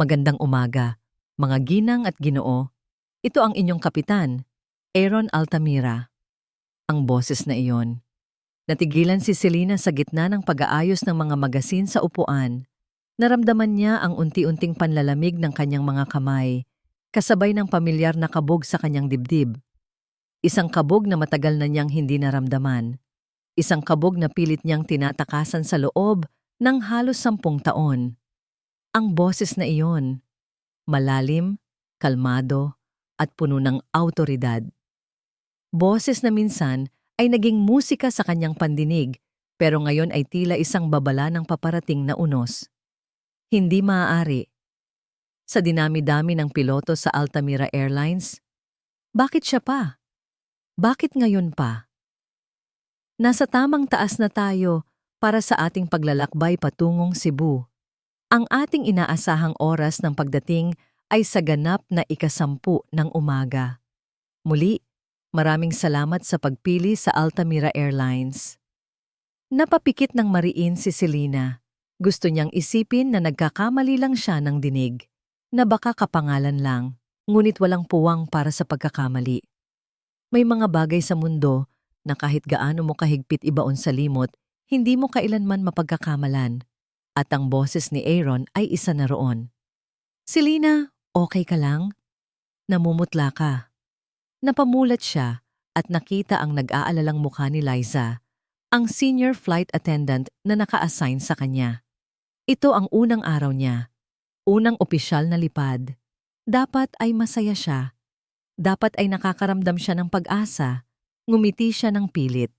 Magandang umaga, mga ginang at ginoo. Ito ang inyong kapitan, Aaron Altamira. Ang boses na iyon. Natigilan si Selena sa gitna ng pag-aayos ng mga magasin sa upuan. Naramdaman niya ang unti-unting panlalamig ng kanyang mga kamay, kasabay ng pamilyar na kabog sa kanyang dibdib. Isang kabog na matagal na niyang hindi naramdaman. Isang kabog na pilit niyang tinatakasan sa loob ng halos 10 taon. Ang boses na iyon, malalim, kalmado, at puno ng awtoridad. Boses na minsan ay naging musika sa kanyang pandinig, pero ngayon ay tila isang babala ng paparating na unos. Hindi maaari. Sa dinami-dami ng piloto sa Altamira Airlines, bakit siya pa? Bakit ngayon pa? Nasa tamang taas na tayo para sa ating paglalakbay patungong Cebu. Ang ating inaasahang oras ng pagdating ay sa ganap na 10:10 ng umaga. Muli, maraming salamat sa pagpili sa Altamira Airlines. Napapikit ng mariin si Selena. Gusto niyang isipin na nagkakamali lang siya ng dinig, na baka kapangalan lang, ngunit walang puwang para sa pagkakamali. May mga bagay sa mundo na kahit gaano mo kahigpit ibaon sa limot, hindi mo kailanman mapagkakamalan. At ang boses ni Aaron ay isa na roon. Selena, okay ka lang? Namumutla ka. Napamulat siya at nakita ang nag-aalalang mukha ni Liza, ang senior flight attendant na naka-assign sa kanya. Ito ang unang araw niya, unang opisyal na lipad. Dapat ay masaya siya. Dapat ay nakakaramdam siya ng pag-asa. Ngumiti siya ng pilit.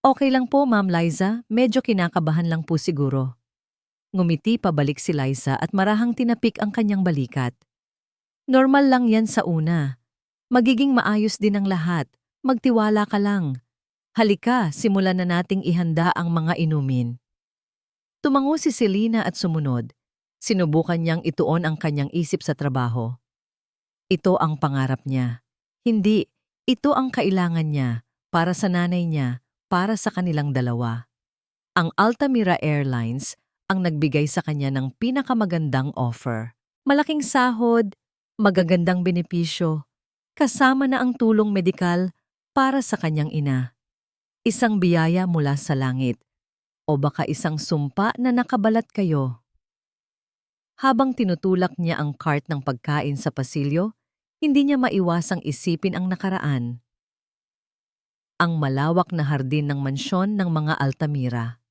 Okay lang po, Ma'am Liza, medyo kinakabahan lang po siguro. Ngumiti pabalik si Liza at marahang tinapik ang kanyang balikat. Normal lang yan sa una. Magiging maayos din ang lahat. Magtiwala ka lang. Halika, simulan na nating ihanda ang mga inumin. Tumango si Selena at sumunod. Sinubukan niyang ituon ang kanyang isip sa trabaho. Ito ang pangarap niya. Hindi, ito ang kailangan niya, para sa nanay niya, para sa kanilang dalawa. Ang Altamira Airlines ang nagbigay sa kanya ng pinakamagandang offer. Malaking sahod, magagandang benepisyo, kasama na ang tulong medikal para sa kanyang ina. Isang biyaya mula sa langit, o baka isang sumpa na nakabalat kayo. Habang tinutulak niya ang cart ng pagkain sa pasilyo, hindi niya maiwasang isipin ang nakaraan. Ang malawak na hardin ng mansyon ng mga Altamira.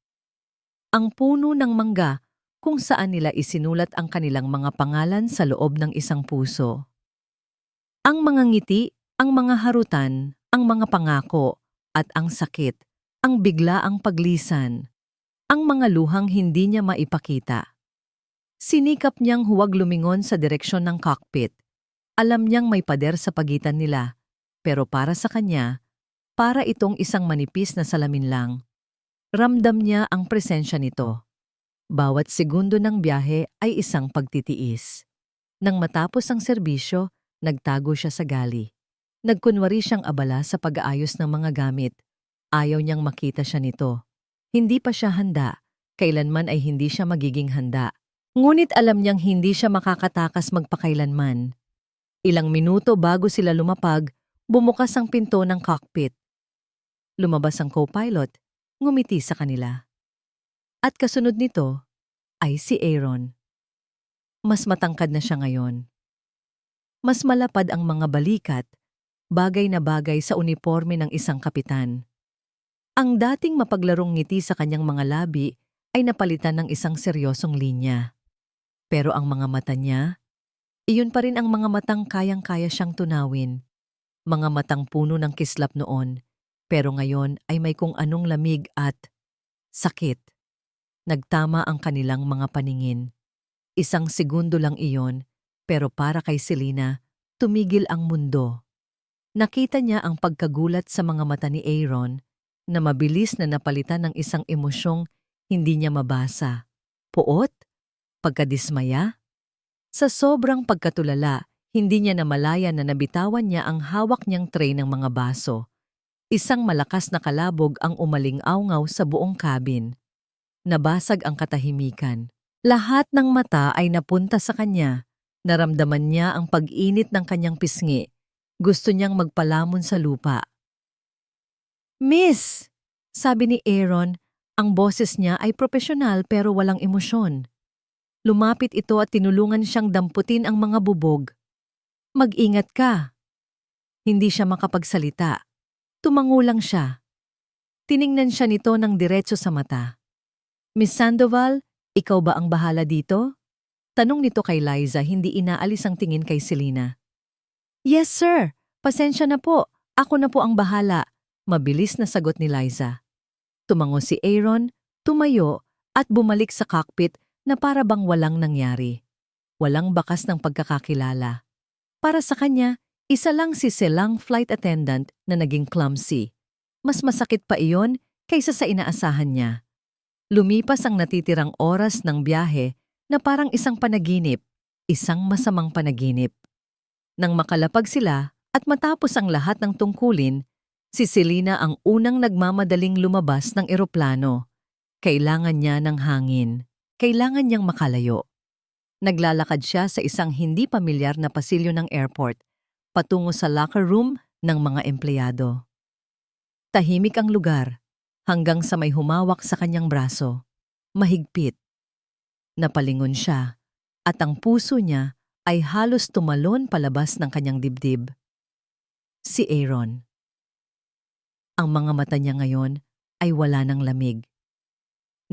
Ang puno ng mangga kung saan nila isinulat ang kanilang mga pangalan sa loob ng isang puso. Ang mga ngiti, ang mga harutan, ang mga pangako, at ang sakit, ang biglaang paglisan, ang mga luhang hindi niya maipakita. Sinikap niyang huwag lumingon sa direksyon ng cockpit. Alam niyang may pader sa pagitan nila, pero para sa kanya, para itong isang manipis na salamin lang. Ramdam niya ang presensya nito. Bawat segundo ng biyahe ay isang pagtitiis. Nang matapos ang serbisyo, nagtago siya sa gali. Nagkunwari siyang abala sa pag-aayos ng mga gamit. Ayaw niyang makita siya nito. Hindi pa siya handa. Kailanman ay hindi siya magiging handa. Ngunit alam niyang hindi siya makakatakas magpakailanman. Ilang minuto bago sila lumapag, bumukas ang pinto ng cockpit. Lumabas ang co-pilot. Ngumiti sa kanila. At kasunod nito ay si Aaron. Mas matangkad na siya ngayon. Mas malapad ang mga balikat, bagay na bagay sa uniforme ng isang kapitan. Ang dating mapaglarong ngiti sa kanyang mga labi ay napalitan ng isang seryosong linya. Pero ang mga mata niya, iyon pa rin ang mga matang kayang-kaya siyang tunawin. Mga matang puno ng kislap noon. Pero ngayon ay may kung anong lamig at sakit. Nagtama ang kanilang mga paningin. Isang segundo lang iyon, pero para kay Selena, tumigil ang mundo. Nakita niya ang pagkagulat sa mga mata ni Aaron na mabilis na napalitan ng isang emosyong hindi niya mabasa. Puot? Pagkadismaya? Sa sobrang pagkatulala, hindi niya namalayan na nabitawan niya ang hawak niyang tray ng mga baso. Isang malakas na kalabog ang umaling-awngaw sa buong cabin. Nabasag ang katahimikan. Lahat ng mata ay napunta sa kanya. Naramdaman niya ang pag-init ng kanyang pisngi. Gusto niyang magpalamon sa lupa. "Miss!" sabi ni Aaron, ang boses niya ay propesyonal pero walang emosyon. Lumapit ito at tinulungan siyang damputin ang mga bubog. "Mag-ingat ka." Hindi siya makapagsalita. Tumango lang siya. Tiningnan siya nito ng diretso sa mata. "Miss Sandoval, ikaw ba ang bahala dito?" Tanong nito kay Liza, hindi inaalis ang tingin kay Selena. "Yes, sir. Pasensya na po. Ako na po ang bahala." Mabilis na sagot ni Liza. Tumango si Aaron, tumayo, at bumalik sa cockpit na para bang walang nangyari. Walang bakas ng pagkakakilala. Para sa kanya, isa lang si Selang flight attendant na naging clumsy. Mas masakit pa iyon kaysa sa inaasahan niya. Lumipas ang natitirang oras ng biyahe na parang isang panaginip, isang masamang panaginip. Nang makalapag sila at matapos ang lahat ng tungkulin, si Selena ang unang nagmamadaling lumabas ng eroplano. Kailangan niya ng hangin. Kailangan niyang makalayo. Naglalakad siya sa isang hindi pamilyar na pasilyo ng airport, patungo sa locker room ng mga empleyado. Tahimik ang lugar, hanggang sa may humawak sa kanyang braso. Mahigpit. Napalingon siya, at ang puso niya ay halos tumalon palabas ng kanyang dibdib. Si Aaron. Ang mga mata niya ngayon ay wala ng lamig.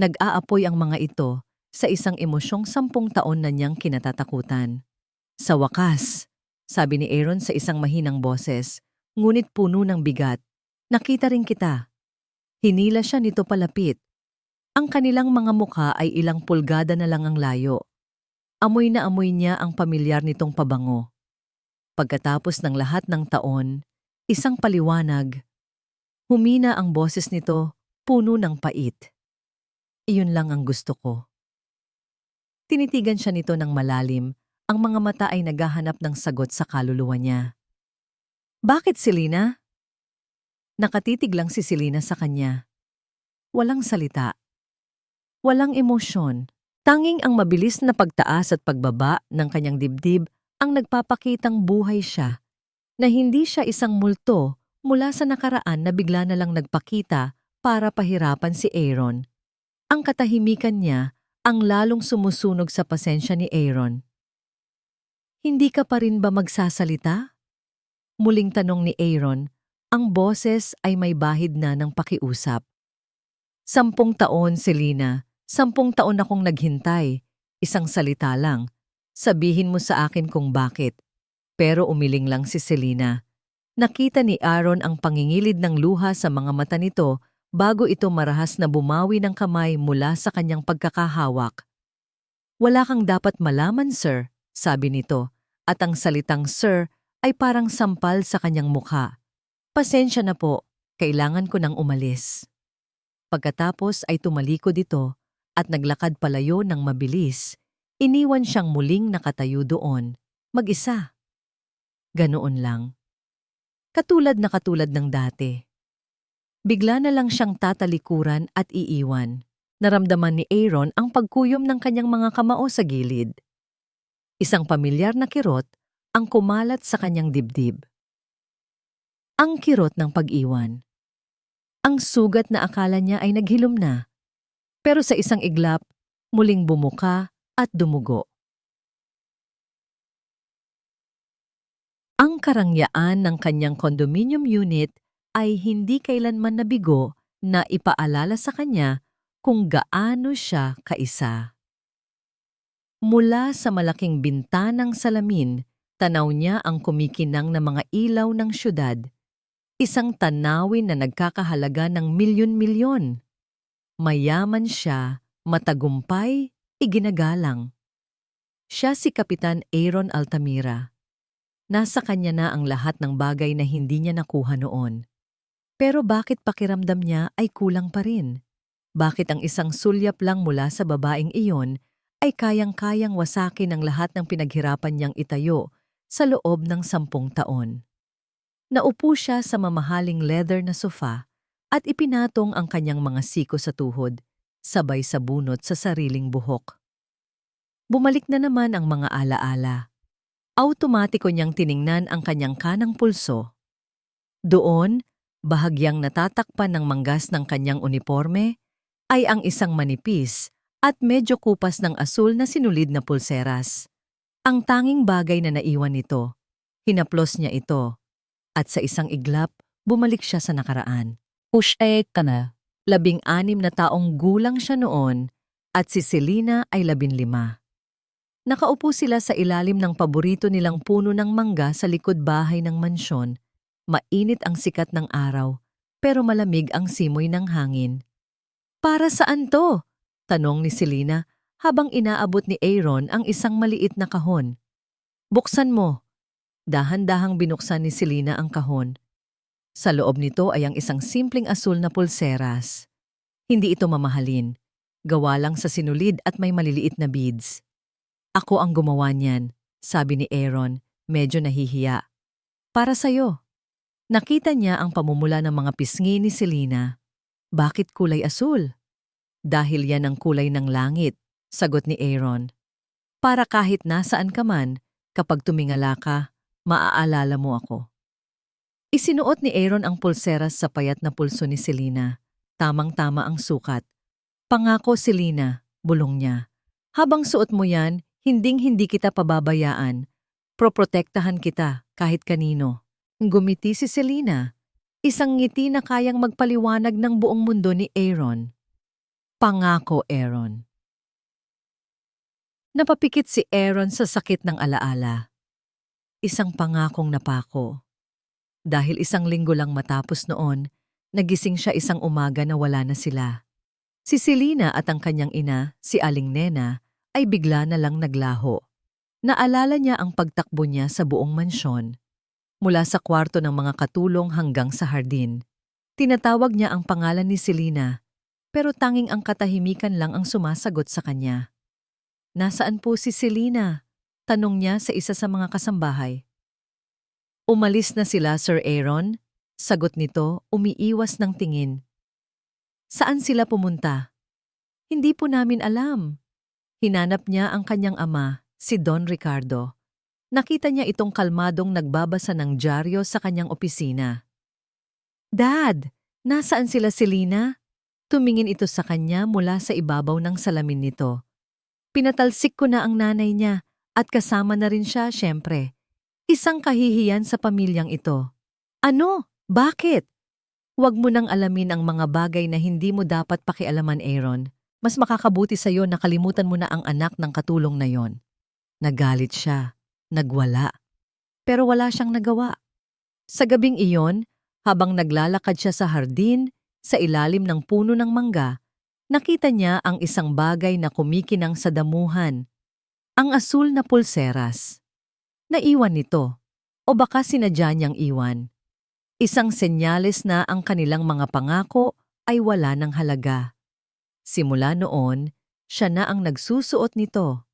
Nag-aapoy ang mga ito sa isang emosyong 10 taon na niyang kinatatakutan. "Sa wakas," sabi ni Aaron sa isang mahinang boses, ngunit puno ng bigat. "Nakita rin kita." Hinila siya nito palapit. Ang kanilang mga mukha ay ilang pulgada na lang ang layo. Amoy na amoy niya ang pamilyar nitong pabango. Pagkatapos ng lahat ng taon, isang paliwanag. Humina ang boses nito, puno ng pait. "Iyon lang ang gusto ko." Tinitigan siya nito ng malalim, ang mga mata ay naghahanap ng sagot sa kaluluwa niya. "Bakit, Selena?" Nakatitig lang si Selena sa kanya. Walang salita. Walang emosyon. Tanging ang mabilis na pagtaas at pagbaba ng kanyang dibdib ang nagpapakitang buhay siya, na hindi siya isang multo mula sa nakaraan na bigla na lang nagpakita para pahirapan si Aaron. Ang katahimikan niya ang lalong sumusunog sa pasensya ni Aaron. "Hindi ka pa rin ba magsasalita?" Muling tanong ni Aaron, ang boses ay may bahid na ng pakiusap. 10 taon, Selena. 10 taon akong naghintay. Isang salita lang. Sabihin mo sa akin kung bakit. Pero umiling lang si Selena. Nakita ni Aaron ang pangingilid ng luha sa mga mata nito bago ito marahas na bumawi ng kamay mula sa kanyang pagkakahawak. "Wala kang dapat malaman, sir," sabi nito, at ang salitang sir ay parang sampal sa kanyang mukha. "Pasensya na po, kailangan ko nang umalis." Pagkatapos ay tumalikod ito at naglakad palayo ng mabilis. Iniwan siyang muling nakatayo doon, mag-isa. Ganoon lang. Katulad ng dati. Bigla na lang siyang tatalikuran at iiwan. Naramdaman ni Aaron ang pagkuyom ng kanyang mga kamao sa gilid. Isang pamilyar na kirot ang kumalat sa kanyang dibdib. Ang kirot ng pag-iwan. Ang sugat na akala niya ay naghilom na. Pero sa isang iglap, muling bumuka at dumugo. Ang karangyaan ng kanyang condominium unit ay hindi kailanman nabigo na ipaalala sa kanya kung gaano siya kaisa. Mula sa malaking bintanang salamin, tanaw niya ang kumikinang na mga ilaw ng syudad. Isang tanawin na nagkakahalaga ng milyon-milyon. Mayaman siya, matagumpay, iginagalang. Siya si Kapitan Aaron Altamira. Nasa kanya na ang lahat ng bagay na hindi niya nakuha noon. Pero bakit pakiramdam niya ay kulang pa rin? Bakit ang isang sulyap lang mula sa babaeng iyon ay kayang-kayang wasakin ang lahat ng pinaghirapan niyang itayo sa loob ng 10 taon? Naupo siya sa mamahaling leather na sofa at ipinatong ang kanyang mga siko sa tuhod, sabay sa bunot sa sariling buhok. Bumalik na naman ang mga alaala. Automatiko niyang tiningnan ang kanyang kanang pulso. Doon, bahagyang natatakpan ng manggas ng kanyang uniforme, ay ang isang manipis at medyo kupas ng asul na sinulid na pulseras. Ang tanging bagay na naiwan nito, hinaplos niya ito, at sa isang iglap, bumalik siya sa nakaraan. Push-egg ka na. 16 na taong gulang siya noon at si Selena ay 15. Nakaupo sila sa ilalim ng paborito nilang puno ng mangga sa likod bahay ng mansyon. Mainit ang sikat ng araw, pero malamig ang simoy ng hangin. "Para saan to?" tanong ni Selena habang inaabot ni Aaron ang isang maliit na kahon. "Buksan mo." Dahan-dahang binuksan ni Selena ang kahon. Sa loob nito ay ang isang simpleng asul na pulseras. Hindi ito mamahalin. Gawa lang sa sinulid at may maliliit na beads. "Ako ang gumawa niyan," sabi ni Aaron, medyo nahihiya. "Para sa'yo." Nakita niya ang pamumula ng mga pisngi ni Selena. "Bakit kulay asul?" "Dahil yan ang kulay ng langit," sagot ni Aaron. "Para kahit nasaan ka man, kapag tumingala ka, maaalala mo ako." Isinuot ni Aaron ang pulseras sa payat na pulso ni Selena. Tamang-tama ang sukat. "Pangako, Selena," bulong niya. "Habang suot mo yan, hinding-hindi kita pababayaan. Proprotektahan kita kahit kanino." Gumiti si Selena. Isang ngiti na kayang magpaliwanag ng buong mundo ni Aaron. "Pangako, Aaron." Napapikit si Aaron sa sakit ng alaala. Isang pangakong napako. Dahil isang linggo lang matapos noon, nagising siya isang umaga na wala na sila. Si Selena at ang kanyang ina, si Aling Nena, ay bigla na lang naglaho. Naalala niya ang pagtakbo niya sa buong mansyon. Mula sa kwarto ng mga katulong hanggang sa hardin. Tinatawag niya ang pangalan ni Selena, pero tanging ang katahimikan lang ang sumasagot sa kanya. "Nasaan po si Selena?" tanong niya sa isa sa mga kasambahay. "Umalis na sila, Sir Aaron," sagot nito, umiiwas ng tingin. "Saan sila pumunta?" "Hindi po namin alam." Hinanap niya ang kanyang ama, si Don Ricardo. Nakita niya itong kalmadong nagbabasa ng dyaryo sa kanyang opisina. "Dad, nasaan sila, Selena?" Tumingin ito sa kanya mula sa ibabaw ng salamin nito. "Pinatalsik ko na ang nanay niya at kasama na rin siya, syempre. Isang kahihiyan sa pamilyang ito." "Ano? Bakit?" "Huwag mo nang alamin ang mga bagay na hindi mo dapat pakialaman, Aaron. Mas makakabuti sa'yo na kalimutan mo na ang anak ng katulong na yon." Nagalit siya. Nagwala. Pero wala siyang nagawa. Sa gabing iyon, habang naglalakad siya sa hardin, sa ilalim ng puno ng mangga, nakita niya ang isang bagay na kumikinang sa damuhan. Ang asul na pulseras. Naiwan nito, o baka sinadya niyang iwan. Isang senyales na ang kanilang mga pangako ay wala ng halaga. Simula noon, siya na ang nagsusuot nito.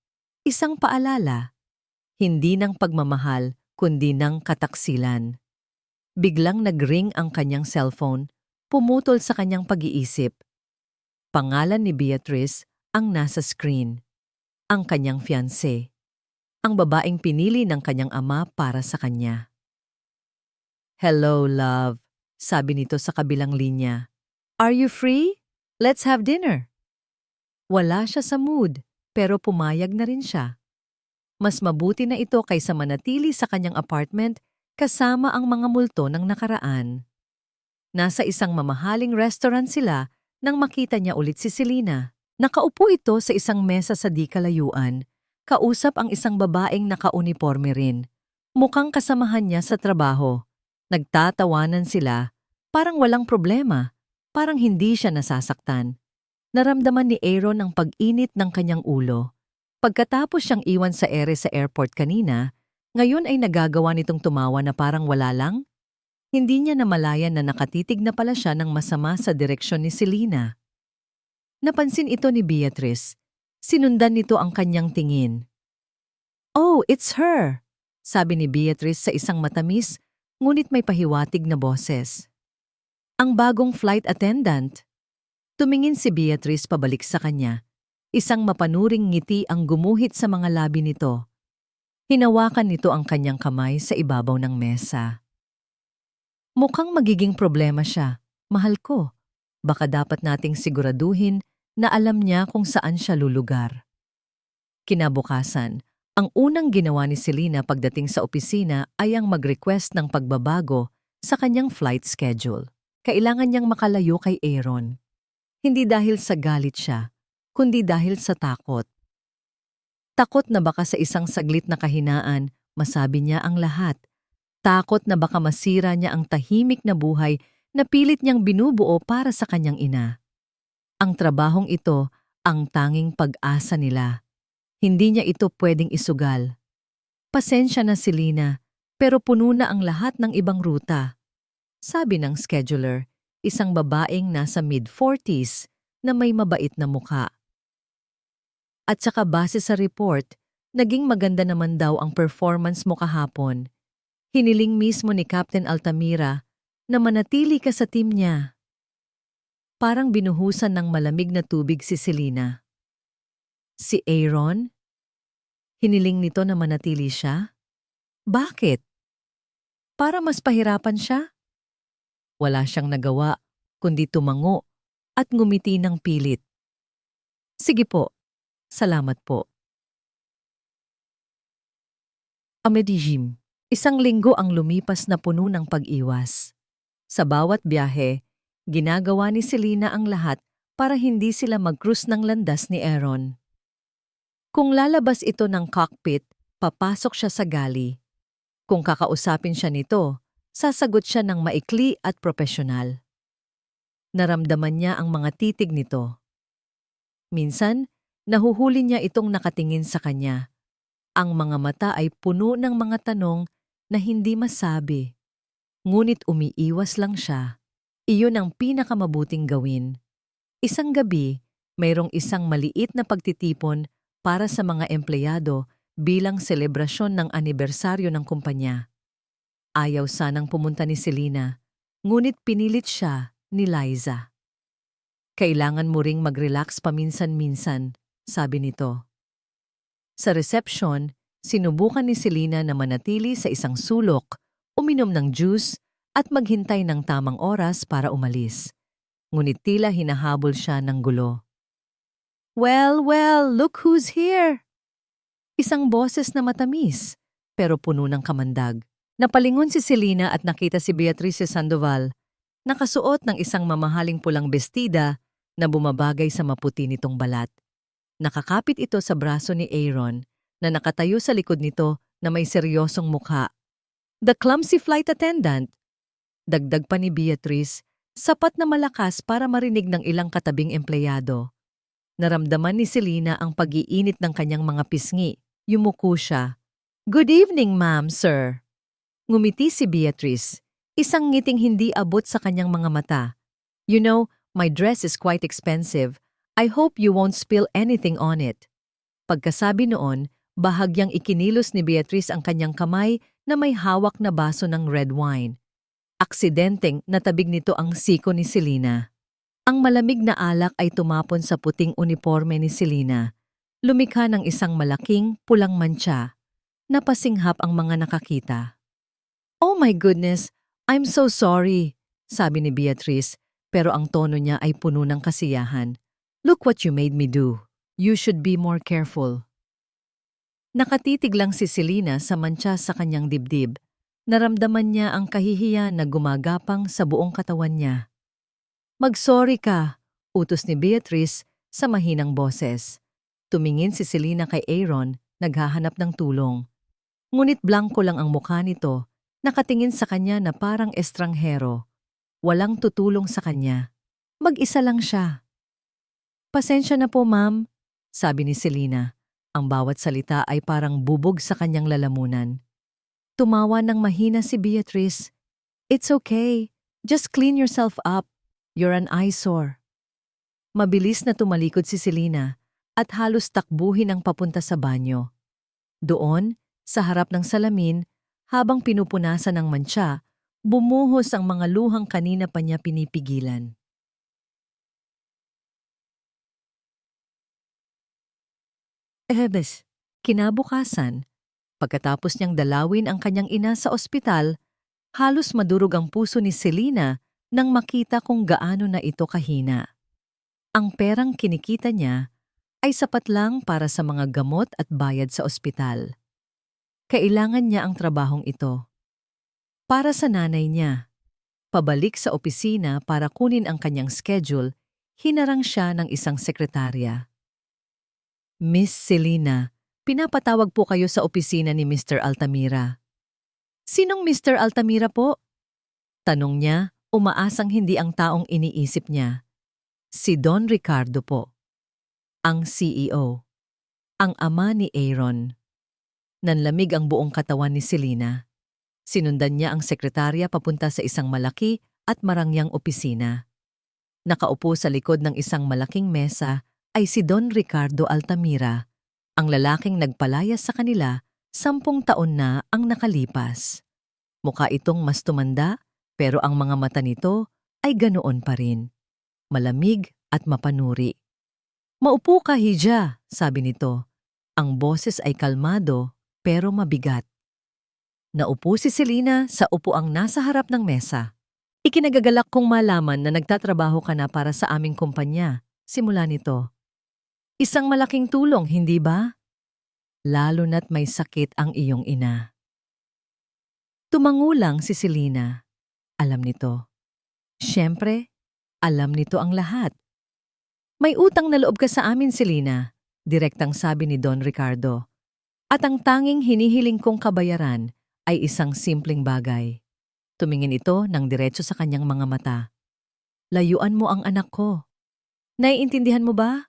Isang paalala. Hindi ng pagmamahal, kundi ng kataksilan. Biglang nag-ring ang kanyang cellphone, pumutol sa kanyang pag-iisip. Pangalan ni Beatrice ang nasa screen. Ang kanyang fiancé. Ang babaeng pinili ng kanyang ama para sa kanya. "Hello, love," sabi nito sa kabilang linya. "Are you free? Let's have dinner." Wala siya sa mood, pero pumayag na rin siya. Mas mabuti na ito kaysa manatili sa kanyang apartment kasama ang mga multo ng nakaraan. Nasa isang mamahaling restaurant sila nang makita niya ulit si Selena. Nakaupo ito sa isang mesa sa di kalayuan. Kausap ang isang babaeng naka-uniforme rin. Mukhang kasamahan niya sa trabaho. Nagtatawanan sila, parang walang problema, parang hindi siya nasasaktan. Naramdaman ni Aaron ang pag-init ng kanyang ulo. Pagkatapos siyang iwan sa ere sa airport kanina, ngayon ay nagagawa nitong tumawa na parang wala lang. Hindi niya namalayan na nakatitig na pala siya ng masama sa direksyon ni Selena. Napansin ito ni Beatrice. Sinundan nito ang kanyang tingin. "Oh, it's her," sabi ni Beatrice sa isang matamis, ngunit may pahiwatig na boses. "Ang bagong flight attendant." Tumingin si Beatrice pabalik sa kanya. Isang mapanuring ngiti ang gumuhit sa mga labi nito. Hinawakan nito ang kanyang kamay sa ibabaw ng mesa. Mukhang magiging problema siya. Mahal ko. Baka dapat nating siguraduhin na alam niya kung saan siya lulugar. Kinabukasan, ang unang ginawa ni Selena pagdating sa opisina ay ang mag-request ng pagbabago sa kanyang flight schedule. Kailangan niyang makalayo kay Aaron. Hindi dahil sa galit siya, kundi dahil sa takot. Takot na baka sa isang saglit na kahinaan, masabi niya ang lahat. Takot na baka masira niya ang tahimik na buhay na pilit niyang binubuo para sa kanyang ina. Ang trabahong ito, ang tanging pag-asa nila. Hindi niya ito pwedeng isugal. Pasensya na si Lina, pero puno na ang lahat ng ibang ruta. Sabi ng scheduler, isang babaeng nasa mid-40s na may mabait na mukha. At saka base sa report, naging maganda naman daw ang performance mo kahapon. Hiniling mismo ni Captain Altamira na manatili ka sa team niya. Parang binuhusan ng malamig na tubig si Selena. Si Aaron? Hiniling nito na manatili siya? Bakit? Para mas pahirapan siya? Wala siyang nagawa, kundi tumango at ngumiti ng pilit. Sige po, salamat po. Amedijim, isang linggo ang lumipas na puno ng pag-iwas. Sa bawat biyahe, ginagawa ni Selena ang lahat para hindi sila mag-cruise ng landas ni Aaron. Kung lalabas ito ng cockpit, papasok siya sa galley. Kung kakausapin siya nito, sasagot siya ng maikli at propesyonal. Naramdaman niya ang mga titig nito. Minsan, nahuhuli niya itong nakatingin sa kanya. Ang mga mata ay puno ng mga tanong na hindi masabi. Ngunit umiiwas lang siya. Iyon ang pinakamabuting gawin. Isang gabi, mayroong isang maliit na pagtitipon para sa mga empleyado bilang selebrasyon ng anibersaryo ng kumpanya. Ayaw sanang pumunta ni Selena, ngunit pinilit siya ni Liza. Kailangan mo ring mag-relax paminsan-minsan, sabi nito. Sa reception, sinubukan ni Selena na manatili sa isang sulok, uminom ng juice at maghintay ng tamang oras para umalis. Ngunit tila hinahabol siya ng gulo. Well, look who's here! Isang boses na matamis, pero puno ng kamandag. Napalingon si Selena at nakita si Beatrice Sandoval, nakasuot ng isang mamahaling pulang bestida na bumabagay sa maputi nitong balat. Nakakapit ito sa braso ni Aaron na nakatayo sa likod nito na may seryosong mukha. The clumsy flight attendant. Dagdag pa ni Beatrice, sapat na malakas para marinig ng ilang katabing empleyado. Naramdaman ni Selena ang pag-iinit ng kanyang mga pisngi. Yumuko siya. Good evening, ma'am, sir. Ngumiti si Beatrice, isang ngiting hindi abot sa kanyang mga mata. You know, my dress is quite expensive. I hope you won't spill anything on it. Pagkasabi noon, bahagyang ikinilos ni Beatrice ang kanyang kamay na may hawak na baso ng red wine. Aksidenteng natabig nito ang siko ni Selena. Ang malamig na alak ay tumapon sa puting uniforme ni Selena. Lumikha ng isang malaking pulang mantsa. Napasinghap ang mga nakakita. Oh my goodness, I'm so sorry, sabi ni Beatrice, pero ang tono niya ay puno ng kasiyahan. Look what you made me do. You should be more careful. Nakatitig lang si Selena sa mantsa sa kanyang dibdib. Naramdaman niya ang kahihiyan na gumagapang sa buong katawan niya. Mag-sorry ka, utos ni Beatrice sa mahinang boses. Tumingin si Selena kay Aaron, naghahanap ng tulong. Ngunit blanko lang ang mukha nito, nakatingin sa kanya na parang estranghero. Walang tutulong sa kanya. Mag-isa lang siya. Pasensya na po, ma'am, sabi ni Selena. Ang bawat salita ay parang bubog sa kanyang lalamunan. Tumawa ng mahina si Beatrice. It's okay. Just clean yourself up. You're an eyesore. Mabilis na tumalikod si Selena at halos takbuhin ang papunta sa banyo. Doon, sa harap ng salamin, habang pinupunasan ng mantsa, bumuhos ang mga luhang kanina pa niya pinipigilan. Kinabukasan, pagkatapos niyang dalawin ang kanyang ina sa ospital, halos madurog ang puso ni Selena nang makita kung gaano na ito kahina. Ang perang kinikita niya ay sapat lang para sa mga gamot at bayad sa ospital. Kailangan niya ang trabahong ito. Para sa nanay niya, pabalik sa opisina para kunin ang kanyang schedule, hinarang siya ng isang sekretarya. Miss Selena, pinapatawag po kayo sa opisina ni Mr. Altamira. Sinong Mr. Altamira po? Tanong niya, umaasang hindi ang taong iniisip niya. Si Don Ricardo po, ang CEO, ang ama ni Aaron. Nanlamig ang buong katawan ni Selena. Sinundan niya ang sekretarya papunta sa isang malaki at marangyang opisina. Nakaupo sa likod ng isang malaking mesa ay si Don Ricardo Altamira, ang lalaking nagpalayas sa kanila 10 taon na ang nakalipas. Mukha itong mas tumanda pero ang mga mata nito ay ganoon pa rin. Malamig at mapanuri. Maupo ka, Hija, sabi nito. Ang boses ay kalmado pero mabigat. Naupo si Selena sa upuang nasa harap ng mesa. Ikinagagalak kong malaman na nagtatrabaho ka na para sa aming kumpanya simula nito. Isang malaking tulong, hindi ba? Lalo na't may sakit ang iyong ina. Tumangulang si Selena. Alam nito. Siyempre, alam nito ang lahat. May utang na loob ka sa amin, Selena, direktang sabi ni Don Ricardo. At ang tanging hinihiling kong kabayaran ay isang simpleng bagay. Tumingin ito ng diretso sa kanyang mga mata. Layuan mo ang anak ko. Naiintindihan mo ba?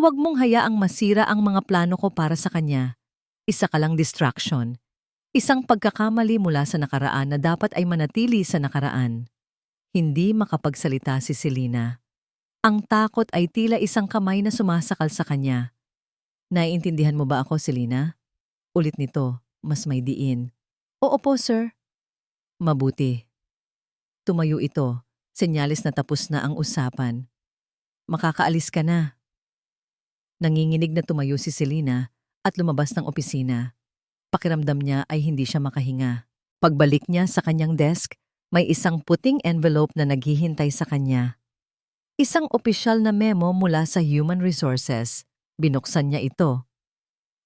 Huwag mong hayaang masira ang mga plano ko para sa kanya. Isa ka lang distraction. Isang pagkakamali mula sa nakaraan na dapat ay manatili sa nakaraan. Hindi makapagsalita si Selena. Ang takot ay tila isang kamay na sumasakal sa kanya. Naiintindihan mo ba ako, Selena? Ulit nito, mas may diin. Oo po, sir. Mabuti. Tumayo ito, senyalis na tapos na ang usapan. Makakaalis ka na. Nanginginig na tumayo si Selena at lumabas ng opisina. Pakiramdam niya ay hindi siya makahinga. Pagbalik niya sa kanyang desk, may isang puting envelope na naghihintay sa kanya. Isang opisyal na memo mula sa Human Resources. Binuksan niya ito.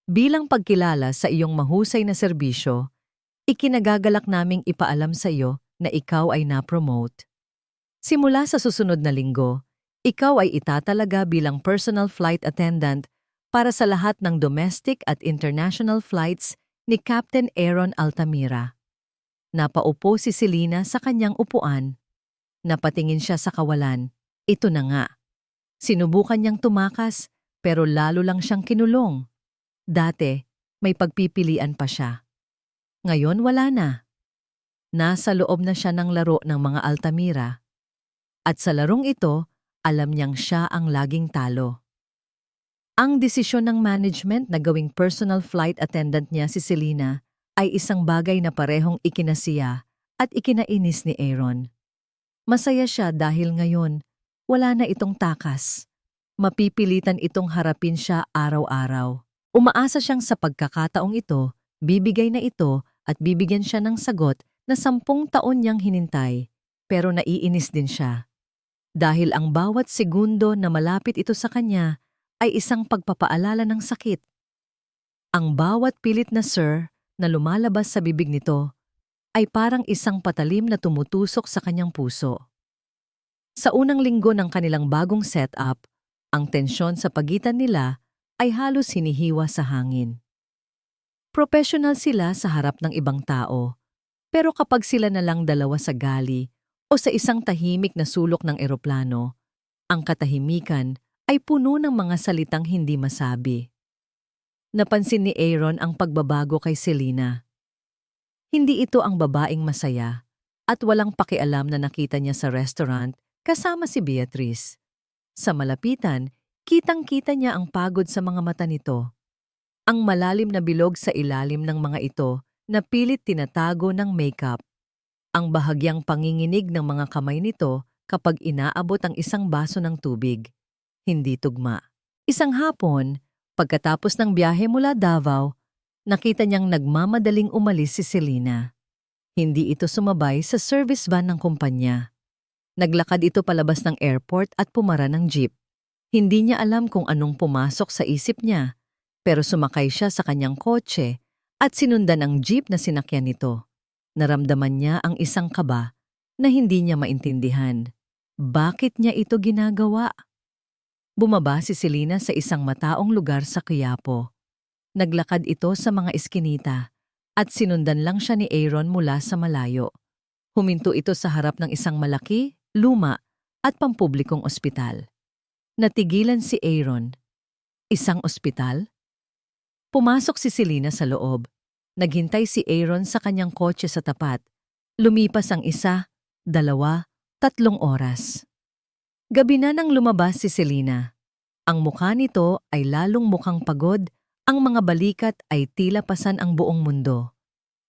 Bilang pagkilala sa iyong mahusay na serbisyo, ikinagagalak naming ipaalam sa iyo na ikaw ay na-promote. Simula sa susunod na linggo, ikaw ay itatalaga bilang personal flight attendant para sa lahat ng domestic at international flights ni Captain Aaron Altamira. Napaupo si Selena sa kanyang upuan. Napatingin siya sa kawalan. Ito na nga. Sinubukan niyang tumakas pero lalo lang siyang kinulong. Dati, may pagpipilian pa siya. Ngayon wala na. Nasa loob na siya ng laro ng mga Altamira. At sa larong ito, alam niyang siya ang laging talo. Ang desisyon ng management na gawing personal flight attendant niya si Selena ay isang bagay na parehong ikinasiya at ikinainis ni Aaron. Masaya siya dahil ngayon, wala na itong takas. Mapipilitan itong harapin siya araw-araw. Umaasa siyang sa pagkakataong ito, bibigay na ito at bibigyan siya ng sagot na 10 taon niyang hinintay, pero naiinis din siya. Dahil ang bawat segundo na malapit ito sa kanya ay isang pagpapaalala ng sakit. Ang bawat pilit na sir na lumalabas sa bibig nito ay parang isang patalim na tumutusok sa kanyang puso. Sa unang linggo ng kanilang bagong setup, ang tensyon sa pagitan nila ay halos hinihiwa sa hangin. Professional sila sa harap ng ibang tao, pero kapag sila na lang dalawa sa gali o sa isang tahimik na sulok ng eroplano, ang katahimikan ay puno ng mga salitang hindi masabi. Napansin ni Aaron ang pagbabago kay Selena. Hindi ito ang babaeng masaya at walang pakialam na nakita niya sa restaurant kasama si Beatrice. Sa malapitan, kitang-kita niya ang pagod sa mga mata nito. Ang malalim na bilog sa ilalim ng mga ito na pilit tinatago ng makeup. Ang bahagyang panginginig ng mga kamay nito kapag inaabot ang isang baso ng tubig. Hindi tugma. Isang hapon, Pagkatapos ng biyahe mula Davao, nakita niyang nagmamadaling umalis si Selena. Hindi ito sumabay sa service van ng kumpanya. Naglakad ito palabas ng airport at pumara ng jeep. Hindi niya alam kung anong pumasok sa isip niya, pero sumakay siya sa kanyang kotse at sinundan ang jeep na sinakyan nito. Naramdaman niya ang isang kaba na hindi niya maintindihan. Bakit niya ito ginagawa? Bumaba si Selena sa isang mataong lugar sa Quiapo. Naglakad ito sa mga eskinita at sinundan lang siya ni Aaron mula sa malayo. Huminto ito sa harap ng isang malaki, luma at pampublikong ospital. Natigilan si Aaron. Isang ospital? Pumasok si Selena sa loob. Naghintay si Aaron sa kanyang kotse sa tapat. Lumipas ang 1, 2, 3 oras. Gabi na nang lumabas si Selena. Ang mukha nito ay lalong mukhang pagod, ang mga balikat ay tila pasan ang buong mundo.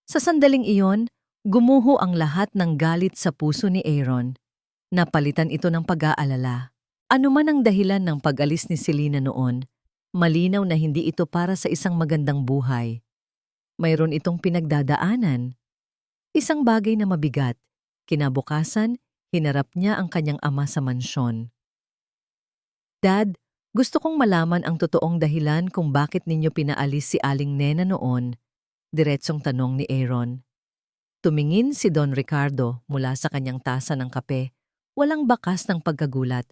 Sa sandaling iyon, gumuho ang lahat ng galit sa puso ni Aaron. Napalitan ito ng pag-aalala. Ano man ang dahilan ng pag-alis ni Selena noon, malinaw na hindi ito para sa isang magandang buhay. Mayroon itong pinagdadaanan. Isang bagay na mabigat. Kinabukasan, hinarap niya ang kanyang ama sa mansyon. Dad, gusto kong malaman ang totoong dahilan kung bakit ninyo pinaalis si Aling Nena noon, diretsong tanong ni Aaron. Tumingin si Don Ricardo mula sa kanyang tasa ng kape, walang bakas ng pagkagulat.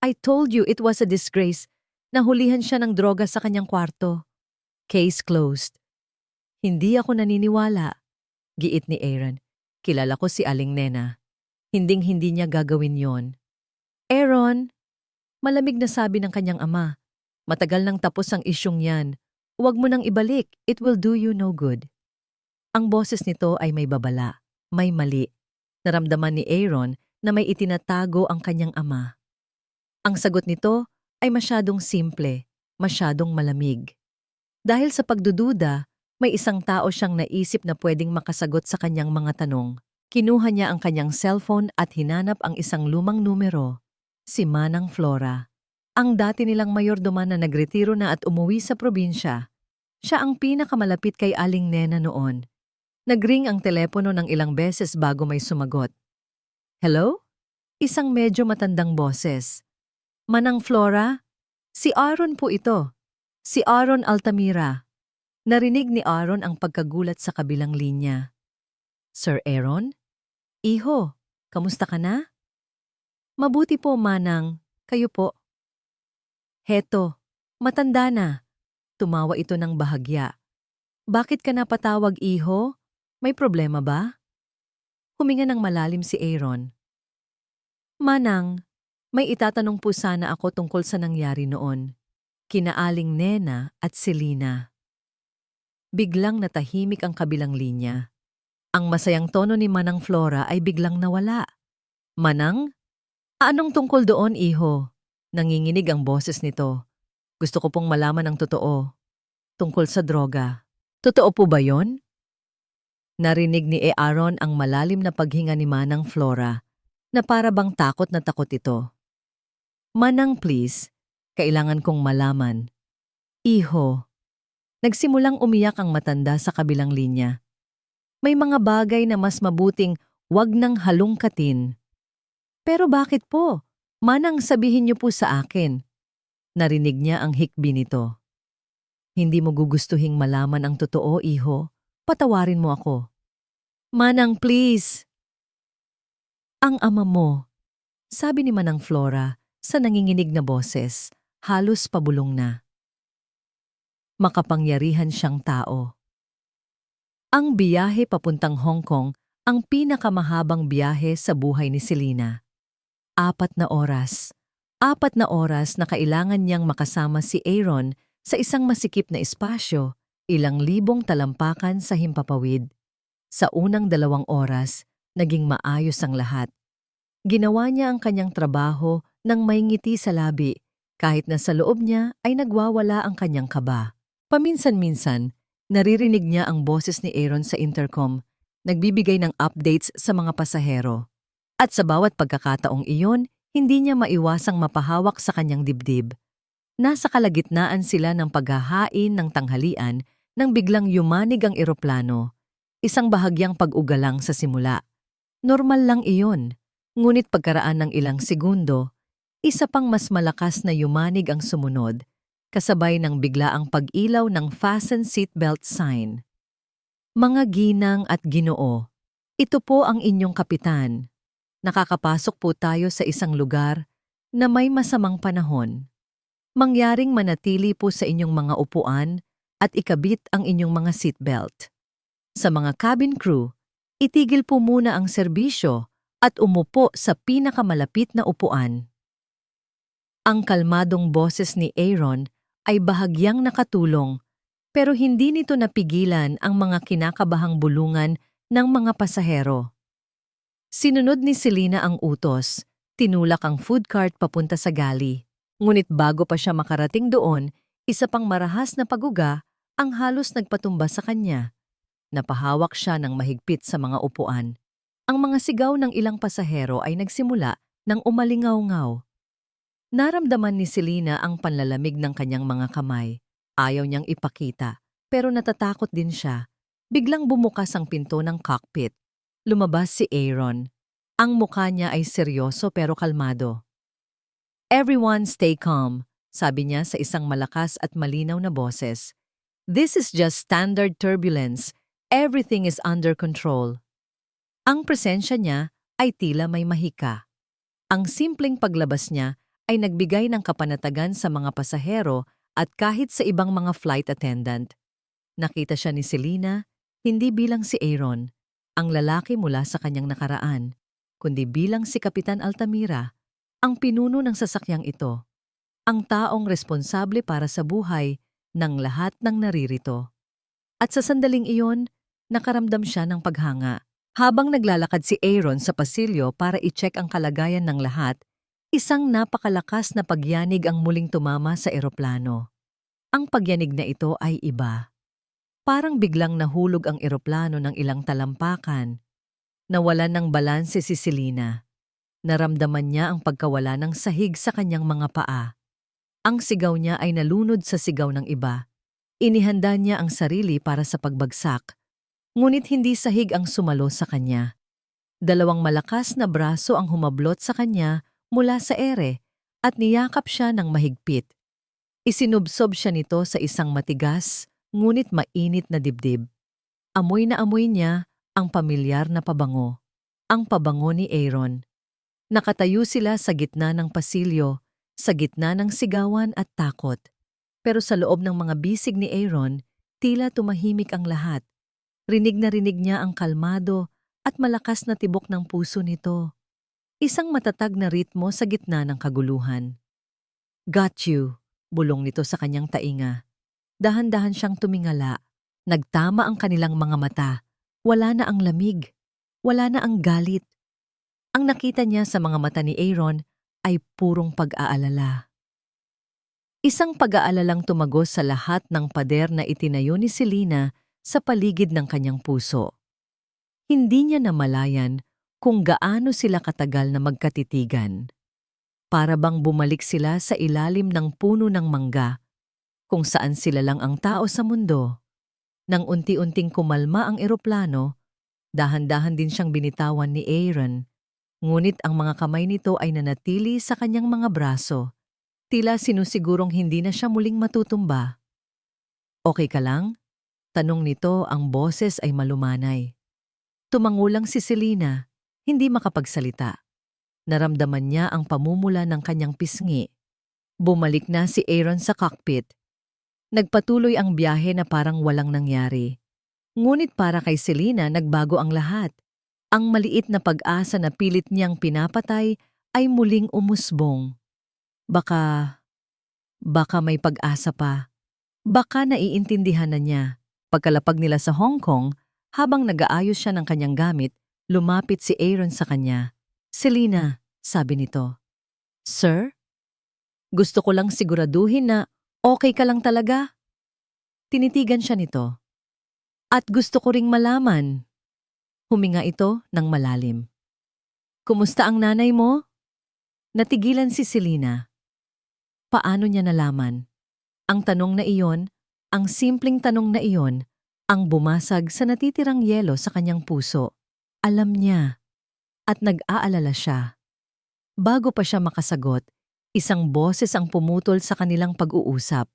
I told you it was a disgrace. Nahulihan siya ng droga sa kanyang kwarto. Case closed. Hindi ako naniniwala, giit ni Aaron. Kilala ko si Aling Nena. Hinding-hindi niya gagawin yon. Aaron, malamig na sabi ng kanyang ama. Matagal nang tapos ang isyong yan. Huwag mo nang ibalik. It will do you no good. Ang boses nito ay may babala, may mali. Naramdaman ni Aaron na may itinatago ang kanyang ama. Ang sagot nito ay masyadong simple, masyadong malamig. Dahil sa pagdududa, may isang tao siyang naisip na pwedeng makasagot sa kanyang mga tanong. Kinuha niya ang kanyang cellphone at hinanap ang isang lumang numero, si Manang Flora. Ang dati nilang mayordoman na nagretiro na at umuwi sa probinsya. Siya ang pinakamalapit kay Aling Nena noon. Nagring ang telepono ng ilang beses bago may sumagot. Hello? Isang medyo matandang boses. Manang Flora? Si Aaron po ito. Si Aaron Altamira. Narinig ni Aaron ang pagkagulat sa kabilang linya. Sir Aaron? Iho, kamusta ka na? Mabuti po, Manang. Kayo po. Heto, matanda na. Tumawa ito ng bahagya. Bakit ka napatawag, Iho? May problema ba? Huminga ng malalim si Aaron. Manang, may itatanong po sana ako tungkol sa nangyari noon. Kina Aling Nena at Selena. Biglang natahimik ang kabilang linya. Ang masayang tono ni Manang Flora ay biglang nawala. Manang? Anong tungkol doon, Iho? Nanginginig ang boses nito. Gusto ko pong malaman ang totoo. Tungkol sa droga. Totoo po ba yon? Narinig ni Aaron ang malalim na paghinga ni Manang Flora na para bang takot na takot ito. Manang, please. Kailangan kong malaman. Iho. Nagsimulang umiyak ang matanda sa kabilang linya. May mga bagay na mas mabuting wag nang halungkatin. Pero bakit po? Manang, sabihin niyo po sa akin. Narinig niya ang hikbi nito. Hindi mo gugustuhing malaman ang totoo, Iho. Patawarin mo ako. Manang, please. Ang ama mo, sabi ni Manang Flora sa nanginginig na boses, halos pabulong na. Makapangyarihan siyang tao. Ang biyahe papuntang Hong Kong ang pinakamahabang biyahe sa buhay ni Selena. 4 na oras. 4 na oras na kailangan niyang makasama si Aaron sa isang masikip na espasyo, ilang libong talampakan sa himpapawid. Sa unang 2 oras, naging maayos ang lahat. Ginawa niya ang kanyang trabaho nang may ngiti sa labi, kahit na sa loob niya ay nagwawala ang kanyang kaba. Paminsan-minsan, naririnig niya ang boses ni Aaron sa intercom, nagbibigay ng updates sa mga pasahero. At sa bawat pagkakataong iyon, hindi niya maiwasang mapahawak sa kanyang dibdib. Nasa kalagitnaan sila ng paghahain ng tanghalian nang biglang yumanig ang eroplano. Isang bahagyang pag-ugalang sa simula. Normal lang iyon, ngunit pagkaraan ng ilang segundo, isa pang mas malakas na yumanig ang sumunod, kasabay ng biglaang pag-ilaw ng fasten seatbelt sign. Mga ginang at ginoo, ito po ang inyong kapitan. Nakakapasok po tayo sa isang lugar na may masamang panahon. Mangyaring manatili po sa inyong mga upuan at ikabit ang inyong mga seatbelt. Sa mga cabin crew, itigil po muna ang serbisyo at umupo sa pinakamalapit na upuan. Ang kalmadong boses ni Aaron ay bahagyang nakatulong, pero hindi nito napigilan ang mga kinakabahang bulungan ng mga pasahero. Sinunod ni Selena ang utos, tinulak ang food cart papunta sa galley. Ngunit bago pa siya makarating doon, isa pang marahas na paguga ang halos nagpatumba sa kanya. Napahawak siya ng mahigpit sa mga upuan. Ang mga sigaw ng ilang pasahero ay nagsimula ng umalingaw-ngaw. Naramdaman ni Selena ang panlalamig ng kanyang mga kamay. Ayaw niyang ipakita, pero natatakot din siya. Biglang bumukas ang pinto ng cockpit. Lumabas si Aaron. Ang mukha niya ay seryoso pero kalmado. "Everyone stay calm," sabi niya sa isang malakas at malinaw na boses. "This is just standard turbulence. Everything is under control." Ang presensya niya ay tila may mahika. Ang simpleng paglabas niya ay nagbigay ng kapanatagan sa mga pasahero at kahit sa ibang mga flight attendant. Nakita siya ni Selena, hindi bilang si Aaron, ang lalaki mula sa kanyang nakaraan, kundi bilang si Kapitan Altamira, ang pinuno ng sasakyang ito, ang taong responsable para sa buhay ng lahat ng naririto. At sa sandaling iyon, nakaramdam siya ng paghanga. Habang naglalakad si Aaron sa pasilyo para i-check ang kalagayan ng lahat, isang napakalakas na pagyanig ang muling tumama sa eroplano. Ang pagyanig na ito ay iba. Parang biglang nahulog ang eroplano ng ilang talampakan. Nawalan ng balanse si Selena. Naramdaman niya ang pagkawala ng sahig sa kanyang mga paa. Ang sigaw niya ay nalunod sa sigaw ng iba. Inihanda niya ang sarili para sa pagbagsak. Ngunit hindi sahig ang sumalo sa kanya. Dalawang malakas na braso ang humablot sa kanya mula sa ere at niyakap siya ng mahigpit. Isinubsob siya nito sa isang matigas, ngunit mainit na dibdib. Amoy na amoy niya ang pamilyar na pabango. Ang pabango ni Aaron. Nakatayo sila sa gitna ng pasilyo, sa gitna ng sigawan at takot. Pero sa loob ng mga bisig ni Aaron, tila tumahimik ang lahat. Rinig na rinig niya ang kalmado at malakas na tibok ng puso nito. Isang matatag na ritmo sa gitna ng kaguluhan. "Got you," bulong nito sa kanyang tainga. Dahan-dahan siyang tumingala. Nagtama ang kanilang mga mata. Wala na ang lamig. Wala na ang galit. Ang nakita niya sa mga mata ni Aaron ay purong pag-aalala. Isang pag-aalalang tumagos sa lahat ng pader na itinayo ni Selena sa paligid ng kanyang puso. Hindi niya namalayan kung gaano sila katagal na magkatitigan. Para bang bumalik sila sa ilalim ng puno ng mangga, kung saan sila lang ang tao sa mundo. Nang unti-unting kumalma ang eroplano, dahan-dahan din siyang binitawan ni Aaron. Ngunit ang mga kamay nito ay nanatili sa kanyang mga braso. Tila sinusigurong hindi na siya muling matutumba. "Okay ka lang?" Tanong nito, ang boses ay malumanay. Tumangulang si Selena, hindi makapagsalita. Naramdaman niya ang pamumula ng kanyang pisngi. Bumalik na si Aaron sa cockpit. Nagpatuloy ang biyahe na parang walang nangyari. Ngunit para kay Selena nagbago ang lahat. Ang maliit na pag-asa na pilit niyang pinapatay ay muling umusbong. Baka may pag-asa pa. Baka naiintindihan na niya. Pagkalapag nila sa Hong Kong, habang nag-aayos siya ng kanyang gamit, lumapit si Aaron sa kanya. "Selena," sabi nito. "Sir? Gusto ko lang siguraduhin na okay ka lang talaga." Tinitigan siya nito. "At gusto ko ring malaman." Huminga ito ng malalim. "Kumusta ang nanay mo?" Natigilan si Selena. Paano niya nalaman? Ang tanong na iyon, ang simpleng tanong na iyon, ang bumasag sa natitirang yelo sa kanyang puso. Alam niya at nag-aalala siya. Bago pa siya makasagot, isang boses ang pumutol sa kanilang pag-uusap.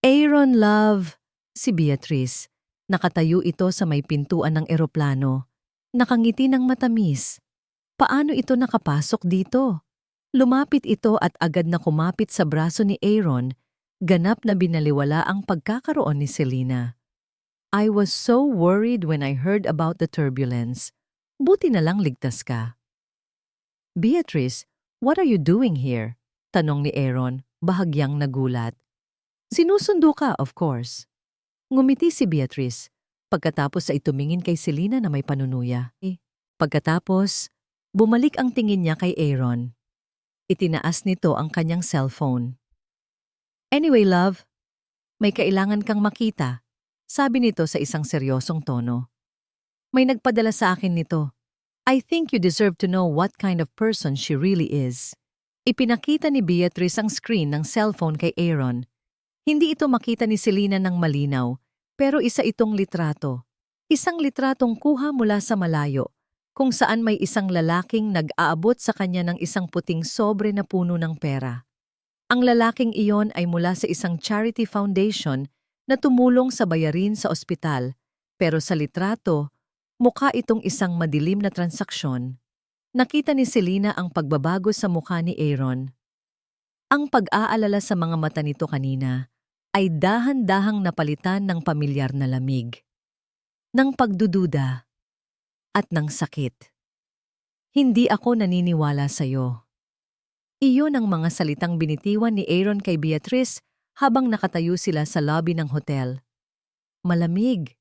Aaron, love! Si Beatrice. Nakatayo ito sa may pintuan ng eroplano. Nakangiti ng matamis. Paano ito nakapasok dito? Lumapit ito at agad na kumapit sa braso ni Aaron, ganap na binaliwala ang pagkakaroon ni Selena. I was so worried when I heard about the turbulence. Buti na lang ligtas ka. Beatrice, what are you doing here? Tanong ni Aaron, bahagyang nagulat. Sinusundo ka, of course. Ngumiti si Beatrice, pagkatapos ay tumingin kay Selena na may panunuya. Pagkatapos, bumalik ang tingin niya kay Aaron. Itinaas nito ang kanyang cellphone. Anyway, love, may kailangan kang makita, sabi nito sa isang seryosong tono. May nagpadala sa akin nito. I think you deserve to know what kind of person she really is. Ipinakita ni Beatrice ang screen ng cellphone kay Aaron. Hindi ito makita ni Selena ng malinaw, pero isa itong litrato. Isang litratong kuha mula sa malayo, kung saan may isang lalaking nag-aabot sa kanya ng isang puting sobre na puno ng pera. Ang lalaking iyon ay mula sa isang charity foundation na tumulong sa bayarin sa ospital, pero sa litrato, mukha itong isang madilim na transaksyon. Nakita ni Selena ang pagbabago sa mukha ni Aaron. Ang pag-aalala sa mga mata nito kanina ay dahan-dahang napalitan ng pamilyar na lamig, ng pagdududa, at ng sakit. Hindi ako naniniwala sa'yo. Iyon ang mga salitang binitiwan ni Aaron kay Beatrice habang nakatayo sila sa lobby ng hotel. Malamig,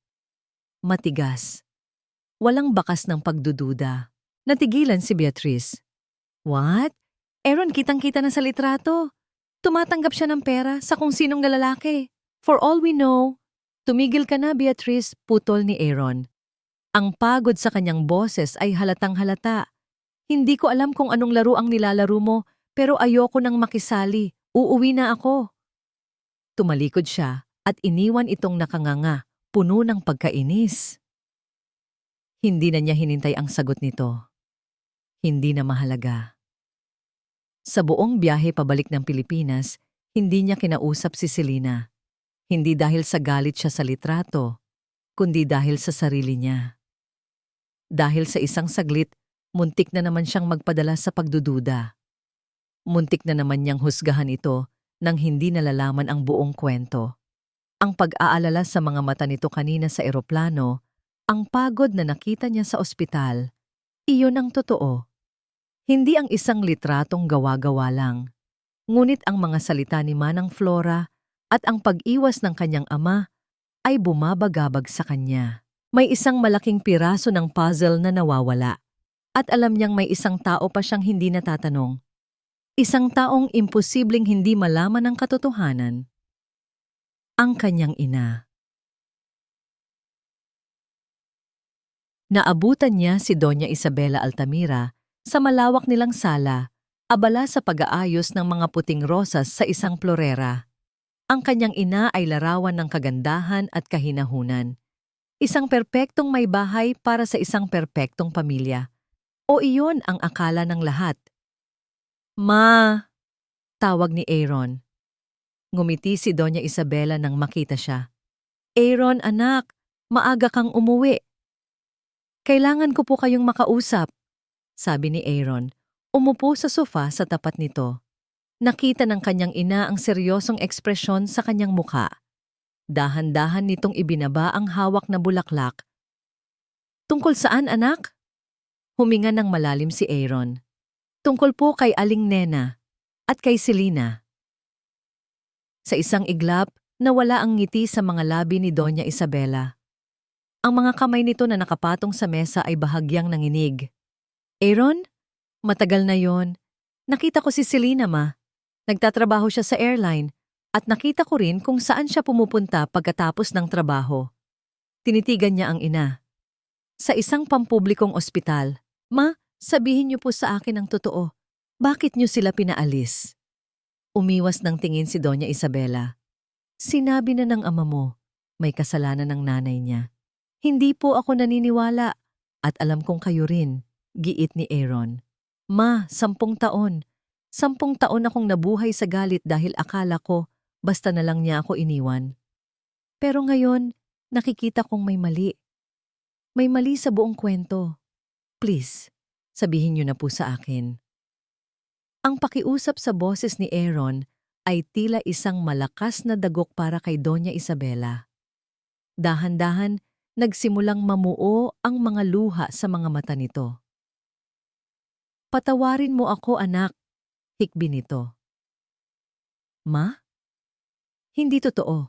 matigas, walang bakas ng pagdududa. Natigilan si Beatrice. What? Aaron, kitang-kita na sa litrato. Tumatanggap siya ng pera sa kung sinong lalaki. For all we know, tumigil ka na, Beatrice, putol ni Aaron. Ang pagod sa kanyang boses ay halatang halata. Hindi ko alam kung anong laro ang nilalaro mo, pero ayoko nang makisali. Uuwi na ako. Tumalikod siya at iniwan itong nakanganga, puno ng pagkainis. Hindi na niya hinintay ang sagot nito. Hindi na mahalaga. Sa buong biyahe pabalik ng Pilipinas, hindi niya kinausap si Selena. Hindi dahil sa galit siya sa litrato, kundi dahil sa sarili niya. Dahil sa isang saglit, muntik na naman siyang magpadala sa pagdududa. Muntik na naman niyang husgahan ito nang hindi nalalaman ang buong kwento. Ang pag-aalala sa mga mata nito kanina sa eroplano, ang pagod na nakita niya sa ospital, iyon ang totoo. Hindi ang isang litratong gawa-gawa lang. Ngunit ang mga salita ni Manang Flora at ang pag-iwas ng kanyang ama ay bumabagabag sa kanya. May isang malaking piraso ng puzzle na nawawala. At alam niyang may isang tao pa siyang hindi natatanong. Isang taong imposibleng hindi malaman ang katotohanan. Ang kanyang ina. Naabutan niya si Doña Isabela Altamira sa malawak nilang sala, abala sa pag-aayos ng mga puting rosas sa isang florera. Ang kanyang ina ay larawan ng kagandahan at kahinahunan. Isang perpektong may bahay para sa isang perpektong pamilya. O iyon ang akala ng lahat. Ma! Tawag ni Aaron. Ngumiti si Doña Isabela nang makita siya. Aaron, anak, maaga kang umuwi. Kailangan ko po kayong makausap, sabi ni Aaron. Umupo sa sofa sa tapat nito. Nakita ng kanyang ina ang seryosong ekspresyon sa kanyang mukha. Dahan-dahan nitong ibinaba ang hawak na bulaklak. Tungkol saan, anak? Huminga ng malalim si Aaron. Tungkol po kay Aling Nena at kay Selena. Sa isang iglap, nawala ang ngiti sa mga labi ni Doña Isabela. Ang mga kamay nito na nakapatong sa mesa ay bahagyang nanginig. Aaron? Matagal na yon. Nakita ko si Selena, ma. Nagtatrabaho siya sa airline. At nakita ko rin kung saan siya pumupunta pagkatapos ng trabaho. Tinitigan niya ang ina. Sa isang pampublikong ospital. Ma, sabihin niyo po sa akin ang totoo. Bakit niyo sila pinaalis? Umiwas ng tingin si Doña Isabela. Sinabi na ng ama mo, may kasalanan ng nanay niya. Hindi po ako naniniwala at alam kong kayo rin, giit ni Aaron. Ma, 10 taon. 10 taon akong nabuhay sa galit dahil akala ko basta na lang niya ako iniwan. Pero ngayon, nakikita kong may mali. May mali sa buong kwento. Please, sabihin niyo na po sa akin. Ang pakiusap sa boses ni Aaron ay tila isang malakas na dagok para kay Doña Isabela. Dahan-dahan, nagsimulang mamuo ang mga luha sa mga mata nito. Patawarin mo ako, anak, hikbi nito. Ma? Hindi totoo.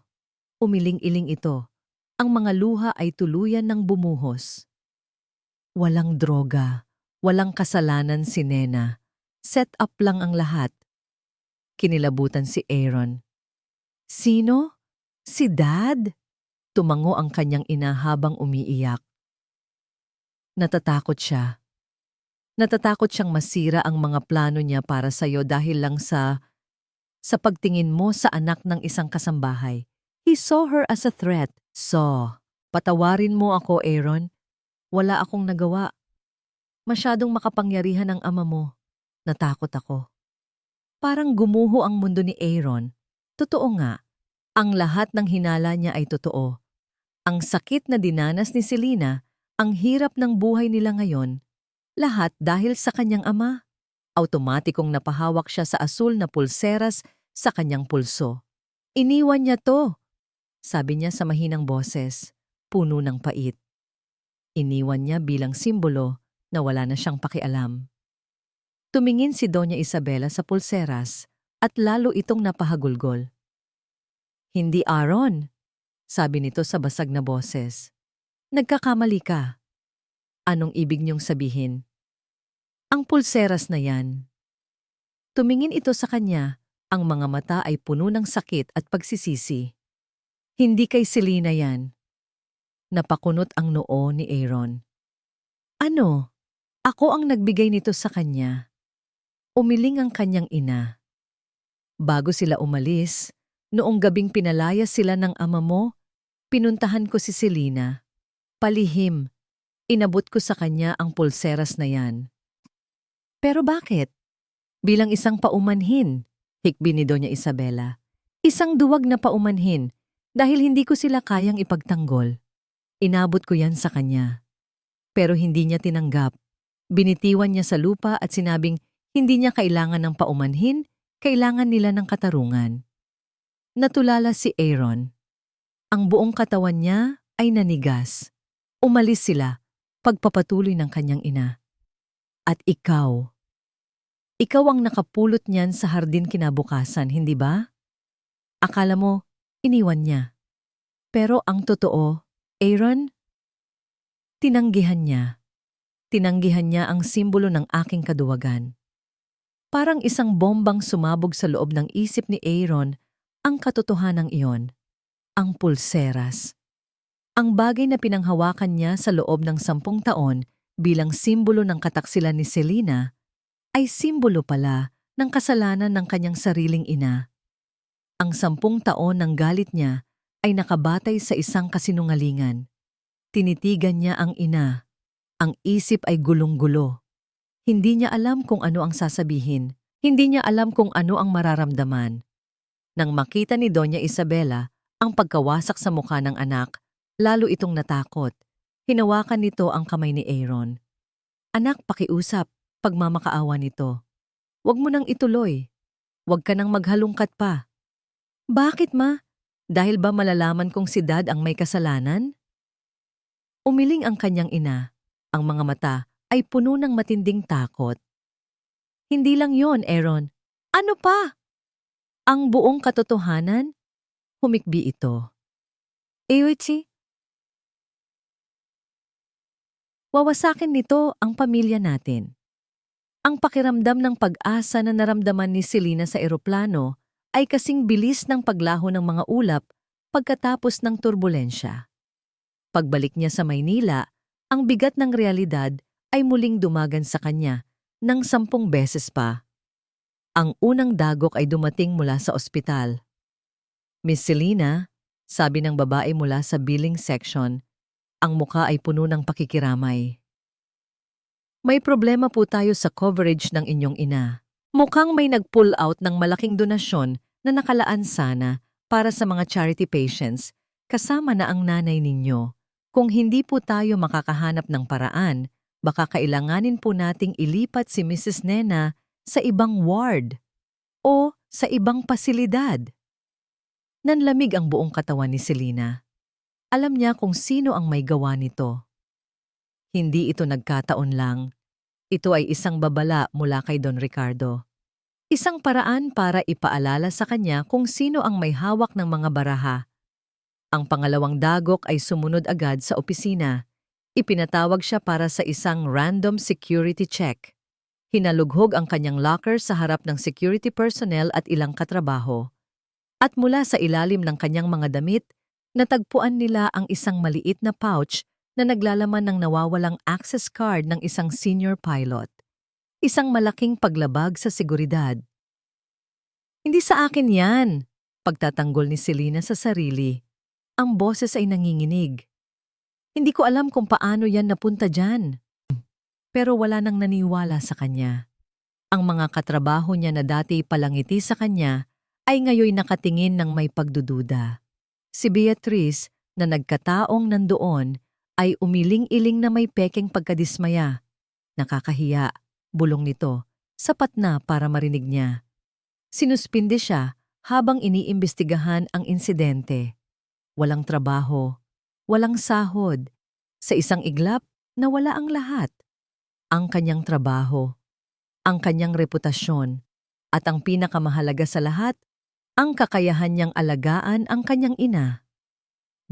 Umiling-iling ito. Ang mga luha ay tuluyan ng bumuhos. Walang droga, walang kasalanan si Nena. Set up lang ang lahat. Kinilabutan si Aaron. Sino? Si Dad? Tumango ang kanyang ina habang umiiyak. Natatakot siya. Natatakot siyang masira ang mga plano niya para sa'yo dahil lang sa pagtingin mo sa anak ng isang kasambahay. He saw her as a threat. So, patawarin mo ako, Aaron. Wala akong nagawa. Masyadong makapangyarihan ang ama mo. Natakot ako. Parang gumuho ang mundo ni Aaron. Totoo nga, ang lahat ng hinala niya ay totoo. Ang sakit na dinanas ni Selena, ang hirap ng buhay nila ngayon, lahat dahil sa kanyang ama. Automatikong napahawak siya sa asul na pulseras sa kanyang pulso. Iniwan niya to, sabi niya sa mahinang boses, puno ng pait. Iniwan niya bilang simbolo na wala na siyang pakialam. Tumingin si Doña Isabela sa pulseras at lalo itong napahagulgol. Hindi Aaron, sabi nito sa basag na boses. Nagkakamali ka. Anong ibig niyong sabihin? Ang pulseras na yan. Tumingin ito sa kanya, ang mga mata ay puno ng sakit at pagsisisi. Hindi kay Selena yan. Napakunot ang noo ni Aaron. Ano? Ako ang nagbigay nito sa kanya. Umiling ang kanyang ina. Bago sila umalis, noong gabing pinalayas sila ng ama mo, pinuntahan ko si Selena. Palihim, inabot ko sa kanya ang pulseras na yan. Pero bakit? Bilang isang paumanhin, hikbi ni Doña Isabela. Isang duwag na paumanhin dahil hindi ko sila kayang ipagtanggol. Inabot ko yan sa kanya. Pero hindi niya tinanggap. Binitiwan niya sa lupa at sinabing hindi niya kailangan ng paumanhin, kailangan nila ng katarungan. Natulala si Aaron. Ang buong katawan niya ay nanigas. Umalis sila, pagpapatuloy ng kanyang ina. At ikaw ang nakapulot niyan sa hardin kinabukasan, hindi ba? Akala mo, iniwan niya. Pero ang totoo, Aaron, tinanggihan niya. Tinanggihan niya ang simbolo ng aking kaduwagan. Parang isang bombang sumabog sa loob ng isip ni Aaron ang katotohanang iyon, ang pulseras. Ang bagay na pinanghawakan niya sa loob ng 10 taon bilang simbolo ng kataksilan ni Selena ay simbolo pala ng kasalanan ng kanyang sariling ina. Ang 10 taon ng galit niya ay nakabatay sa isang kasinungalingan. Tinitigan niya ang ina. Ang isip ay gulong-gulo. Hindi niya alam kung ano ang sasabihin. Hindi niya alam kung ano ang mararamdaman. Nang makita ni Doña Isabela ang pagkawasak sa mukha ng anak, lalo itong natakot. Hinawakan nito ang kamay ni Aaron. Anak, pakiusap, pagmamakaawa nito. Huwag mo nang ituloy. Huwag ka nang maghalungkat pa. Bakit, ma? Dahil ba malalaman kong si Dad ang may kasalanan? Umiling ang kanyang ina. Ang mga mata ay puno ng matinding takot. Hindi lang yon, Aaron. Ano pa? Ang buong katotohanan? Humikbi ito. Eiichi, wawasakin nito ang pamilya natin. Ang pakiramdam ng pag-asa na naramdaman ni Selena sa eroplano ay kasing bilis ng paglaho ng mga ulap pagkatapos ng turbulensya. Pagbalik niya sa Maynila, ang bigat ng realidad ay muling dumagan sa kanya ng 10 beses pa. Ang unang dagok ay dumating mula sa ospital. Miss Selena, sabi ng babae mula sa billing section, ang muka ay puno ng pakikiramay. May problema po tayo sa coverage ng inyong ina. Mukhang may nag-pull out ng malaking donasyon na nakalaan sana para sa mga charity patients, kasama na ang nanay ninyo. Kung hindi po tayo makakahanap ng paraan, baka kailanganin po nating ilipat si Mrs. Nena sa ibang ward o sa ibang pasilidad. Nanlamig ang buong katawan ni Selena. Alam niya kung sino ang may gawa nito. Hindi ito nagkataon lang. Ito ay isang babala mula kay Don Ricardo. Isang paraan para ipaalala sa kanya kung sino ang may hawak ng mga baraha. Ang pangalawang dagok ay sumunod agad sa opisina. Ipinatawag siya para sa isang random security check. Hinalughog ang kanyang locker sa harap ng security personnel at ilang katrabaho. At mula sa ilalim ng kanyang mga damit, natagpuan nila ang isang maliit na pouch na naglalaman ng nawawalang access card ng isang senior pilot. Isang malaking paglabag sa seguridad. Hindi sa akin yan, pagtatanggol ni Selena sa sarili. Ang boses ay nanginginig. Hindi ko alam kung paano yan napunta dyan. Pero wala nang naniwala sa kanya. Ang mga katrabaho niya na dati palangiti sa kanya ay ngayon nakatingin ng may pagdududa. Si Beatrice, na nagkataong nandoon, ay umiling-iling na may pekeng pagkadismaya. Nakakahiya, bulong nito, sapat na para marinig niya. Sinuspinde siya habang iniimbestigahan ang insidente. Walang trabaho, walang sahod. Sa isang iglap, nawala ang lahat. Ang kanyang trabaho, ang kanyang reputasyon, at ang pinakamahalaga sa lahat, ang kakayahan niyang alagaan ang kanyang ina.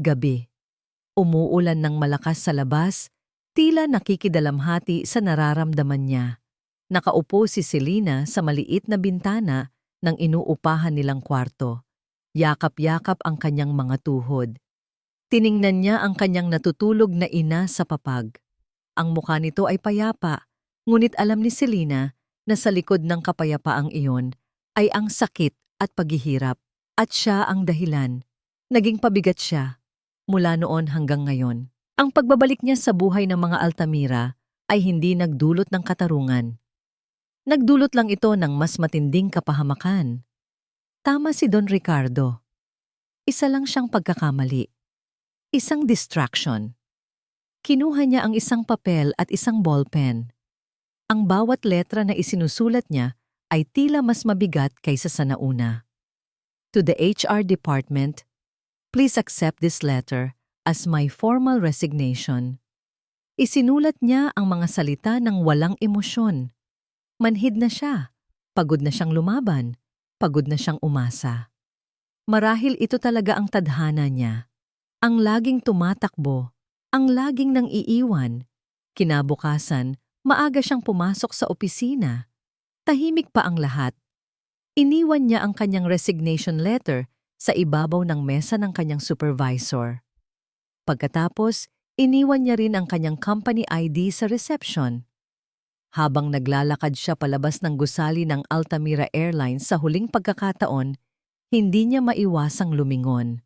Gabi. Umuulan ng malakas sa labas, tila nakikidalamhati sa nararamdaman niya. Nakaupo si Selena sa maliit na bintana ng inuupahan nilang kwarto. Yakap-yakap ang kanyang mga tuhod. Tiningnan niya ang kanyang natutulog na ina sa papag. Ang mukha nito ay payapa, ngunit alam ni Selena na sa likod ng kapayapaang iyon ay ang sakit at paghihirap, at siya ang dahilan. Naging pabigat siya, mula noon hanggang ngayon. Ang pagbabalik niya sa buhay ng mga Altamira ay hindi nagdulot ng katarungan. Nagdulot lang ito ng mas matinding kapahamakan. Tama si Don Ricardo. Isa lang siyang pagkakamali. Isang distraction. Kinuha niya ang isang papel at isang ballpen. Ang bawat letra na isinusulat niya ay tila mas mabigat kaysa sa nauna. To the HR department, please accept this letter as my formal resignation. Isinulat niya ang mga salita ng walang emosyon. Manhid na siya, pagod na siyang lumaban, pagod na siyang umasa. Marahil ito talaga ang tadhana niya. Ang laging tumatakbo, ang laging nang iiwan. Kinabukasan, maaga siyang pumasok sa opisina. Tahimik pa ang lahat. Iniwan niya ang kanyang resignation letter sa ibabaw ng mesa ng kanyang supervisor. Pagkatapos, iniwan niya rin ang kanyang company ID sa reception. Habang naglalakad siya palabas ng gusali ng Altamira Airlines sa huling pagkakataon, hindi niya maiwasang lumingon.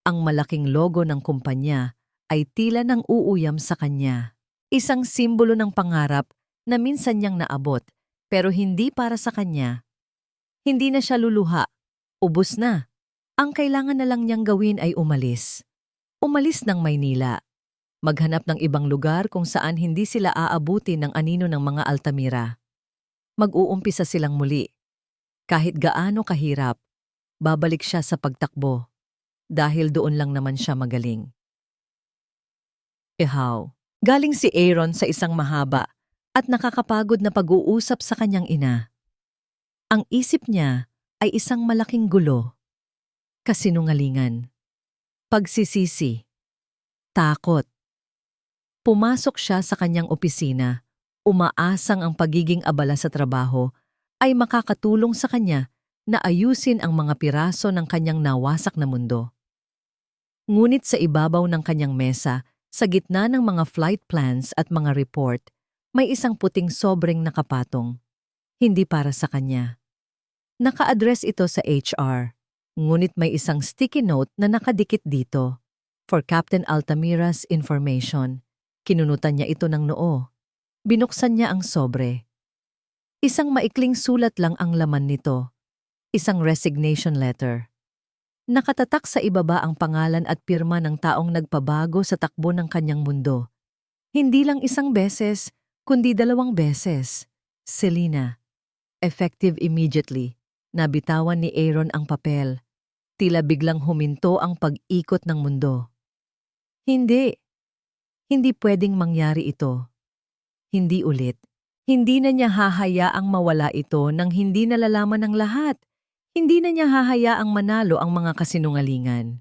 Ang malaking logo ng kumpanya ay tila nang uuyam sa kanya. Isang simbolo ng pangarap na minsan niyang naabot, pero hindi para sa kanya. Hindi na siya luluha. Ubos na. Ang kailangan na lang niyang gawin ay umalis. Umalis ng Maynila. Maghanap ng ibang lugar kung saan hindi sila aabuti ng anino ng mga Altamira. Mag-uumpisa silang muli. Kahit gaano kahirap, babalik siya sa pagtakbo. Dahil doon lang naman siya magaling. Ihaw. Galing si Aaron sa isang mahaba at nakakapagod na pag-uusap sa kanyang ina. Ang isip niya ay isang malaking gulo. Kasinungalingan. Pagsisisi. Takot. Pumasok siya sa kanyang opisina, umaasang ang pagiging abala sa trabaho ay makakatulong sa kanya na ayusin ang mga piraso ng kanyang nawasak na mundo. Ngunit sa ibabaw ng kanyang mesa, sa gitna ng mga flight plans at mga report, may isang puting sobreng nakapatong. Hindi para sa kanya. Naka-address ito sa HR, ngunit may isang sticky note na nakadikit dito. For Captain Altamira's information. Kinunutan niya ito ng noo. Binuksan niya ang sobre. Isang maikling sulat lang ang laman nito. Isang resignation letter. Nakatatak sa ibaba ang pangalan at pirma ng taong nagpabago sa takbo ng kanyang mundo. Hindi lang isang beses, kundi 2 beses. Selena. Effective immediately. Nabitawan ni Aaron ang papel. Tila biglang huminto ang pag-ikot ng mundo. Hindi. Hindi pwedeng mangyari ito. Hindi ulit. Hindi na niya hahayaang mawala ito nang hindi nalalaman ng lahat. Hindi na niya hahayaang manalo ang mga kasinungalingan.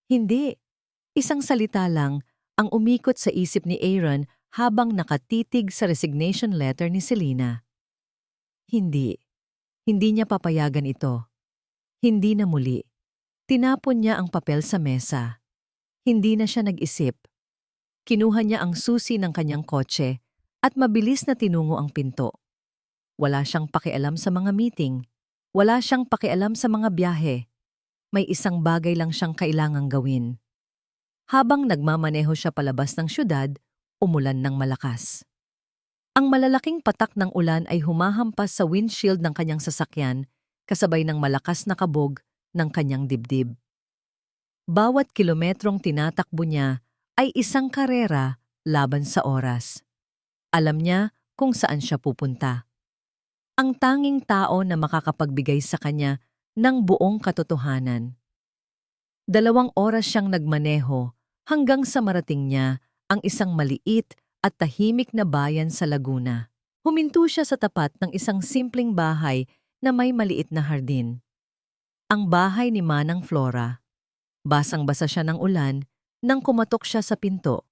Hindi. Isang salita lang ang umikot sa isip ni Aaron habang nakatitig sa resignation letter ni Selena. Hindi. Hindi niya papayagan ito. Hindi na muli. Tinapon niya ang papel sa mesa. Hindi na siya nag-isip. Kinuha niya ang susi ng kanyang kotse at mabilis na tinungo ang pinto. Wala siyang pakialam sa mga meeting. Wala siyang pakialam sa mga biyahe. May isang bagay lang siyang kailangang gawin. Habang nagmamaneho siya palabas ng syudad, umulan ng malakas. Ang malalaking patak ng ulan ay humahampas sa windshield ng kanyang sasakyan kasabay ng malakas na kabog ng kanyang dibdib. Bawat kilometrong tinatakbo niya ay isang karera laban sa oras. Alam niya kung saan siya pupunta. Ang tanging tao na makakapagbigay sa kanya ng buong katotohanan. 2 oras siyang nagmaneho hanggang sa marating niya ang isang maliit at tahimik na bayan sa Laguna. Huminto siya sa tapat ng isang simpleng bahay na may maliit na hardin. Ang bahay ni Manang Flora. Basang-basa siya ng ulan nang kumatok siya sa pinto.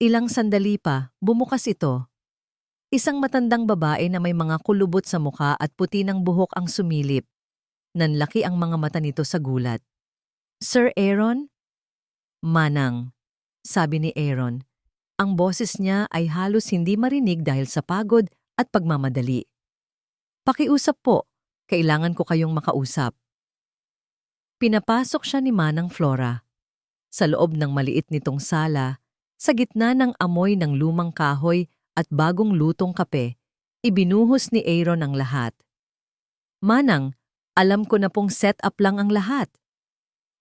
Ilang sandali pa, bumukas ito. Isang matandang babae na may mga kulubot sa muka at puti ng buhok ang sumilip. Nanlaki ang mga mata nito sa gulat. "Sir Aaron?" "Manang," sabi ni Aaron. Ang boses niya ay halos hindi marinig dahil sa pagod at pagmamadali. "Pakiusap po, kailangan ko kayong makausap." Pinapasok siya ni Manang Flora. Sa loob ng maliit nitong sala, sa gitna ng amoy ng lumang kahoy at bagong lutong kape, ibinuhos ni Aaron ang lahat. "Manang, alam ko na pong set up lang ang lahat,"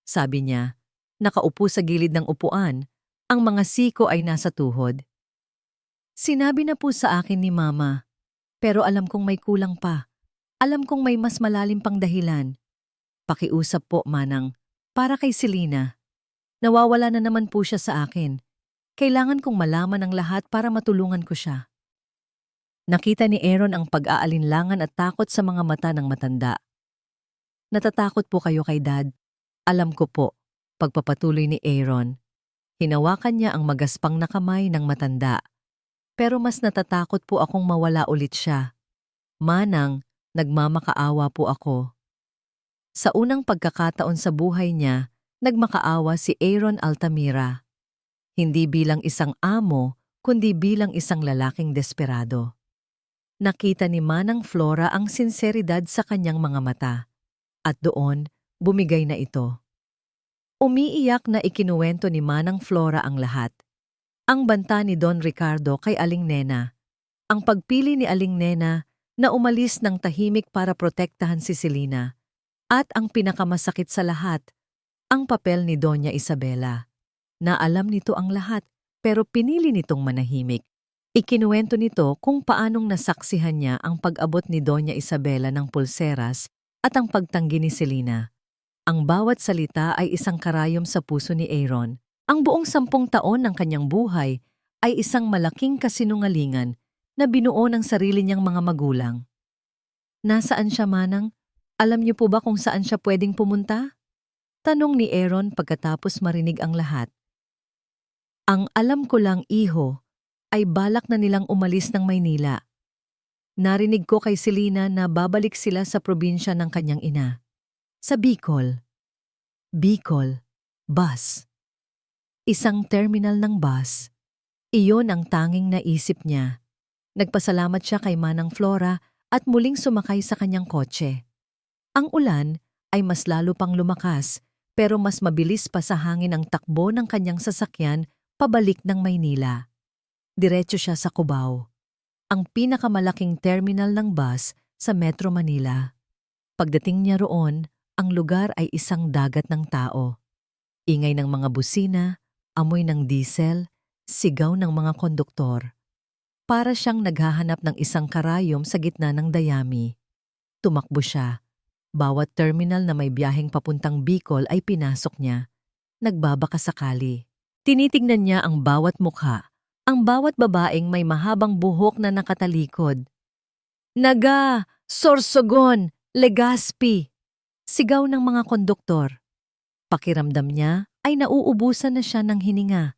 sabi niya. Nakaupo sa gilid ng upuan, ang mga siko ay nasa tuhod. "Sinabi na po sa akin ni Mama, pero alam kong may kulang pa. Alam kong may mas malalim pang dahilan. Pakiusap po, Manang, para kay Selena. Nawawala na naman po siya sa akin. Kailangan kong malaman ang lahat para matulungan ko siya." Nakita ni Aaron ang pag-aalinlangan at takot sa mga mata ng matanda. "Natatakot po kayo kay Dad." "Alam ko po," pagpapatuloy ni Aaron. Hinawakan niya ang magaspang na kamay ng matanda. "Pero mas natatakot po akong mawala ulit siya. Manang, nagmamakaawa po ako." Sa unang pagkakataon sa buhay niya, nagmakaawa si Aaron Altamira. Hindi bilang isang amo, kundi bilang isang lalaking desperado. Nakita ni Manang Flora ang sinseridad sa kanyang mga mata. At doon, bumigay na ito. Umiiyak na ikinuwento ni Manang Flora ang lahat. Ang banta ni Don Ricardo kay Aling Nena. Ang pagpili ni Aling Nena na umalis ng tahimik para protektahan si Selena. At ang pinakamasakit sa lahat, ang papel ni Doña Isabela. Na alam nito ang lahat pero pinili nitong manahimik. Ikinuwento nito kung paanong nasaksihan niya ang pag-abot ni Doña Isabela ng pulseras at ang pagtanggi ni Selena. Ang bawat salita ay isang karayom sa puso ni Aaron. Ang buong 10 taon ng kanyang buhay ay isang malaking kasinungalingan na binuo ng sarili niyang mga magulang. "Nasaan siya, Manang? Alam niyo po ba kung saan siya pwedeng pumunta?" Tanong ni Aaron pagkatapos marinig ang lahat. "Ang alam ko lang, iho, ay balak na nilang umalis ng Maynila. Narinig ko kay Selena na babalik sila sa probinsya ng kanyang ina. Sa Bicol." Bicol, bus. Isang terminal ng bus. Iyon ang tanging naisip niya. Nagpasalamat siya kay Manang Flora at muling sumakay sa kanyang kotse. Ang ulan ay mas lalo pang lumakas pero mas mabilis pa sa hangin ang takbo ng kanyang sasakyan pabalik ng Maynila. Diretso siya sa Cubao, ang pinakamalaking terminal ng bus sa Metro Manila. Pagdating niya roon, ang lugar ay isang dagat ng tao. Ingay ng mga busina, amoy ng diesel, sigaw ng mga konduktor. Para siyang naghahanap ng isang karayom sa gitna ng dayami. Tumakbo siya. Bawat terminal na may biyaheng papuntang Bicol ay pinasok niya. Nagbabaka sakali. Tinitingnan niya ang bawat mukha, ang bawat babaeng may mahabang buhok na nakatalikod. Naga! Sorsogon! Legazpi! Sigaw ng mga konduktor. Pakiramdam niya ay nauubusan na siya ng hininga.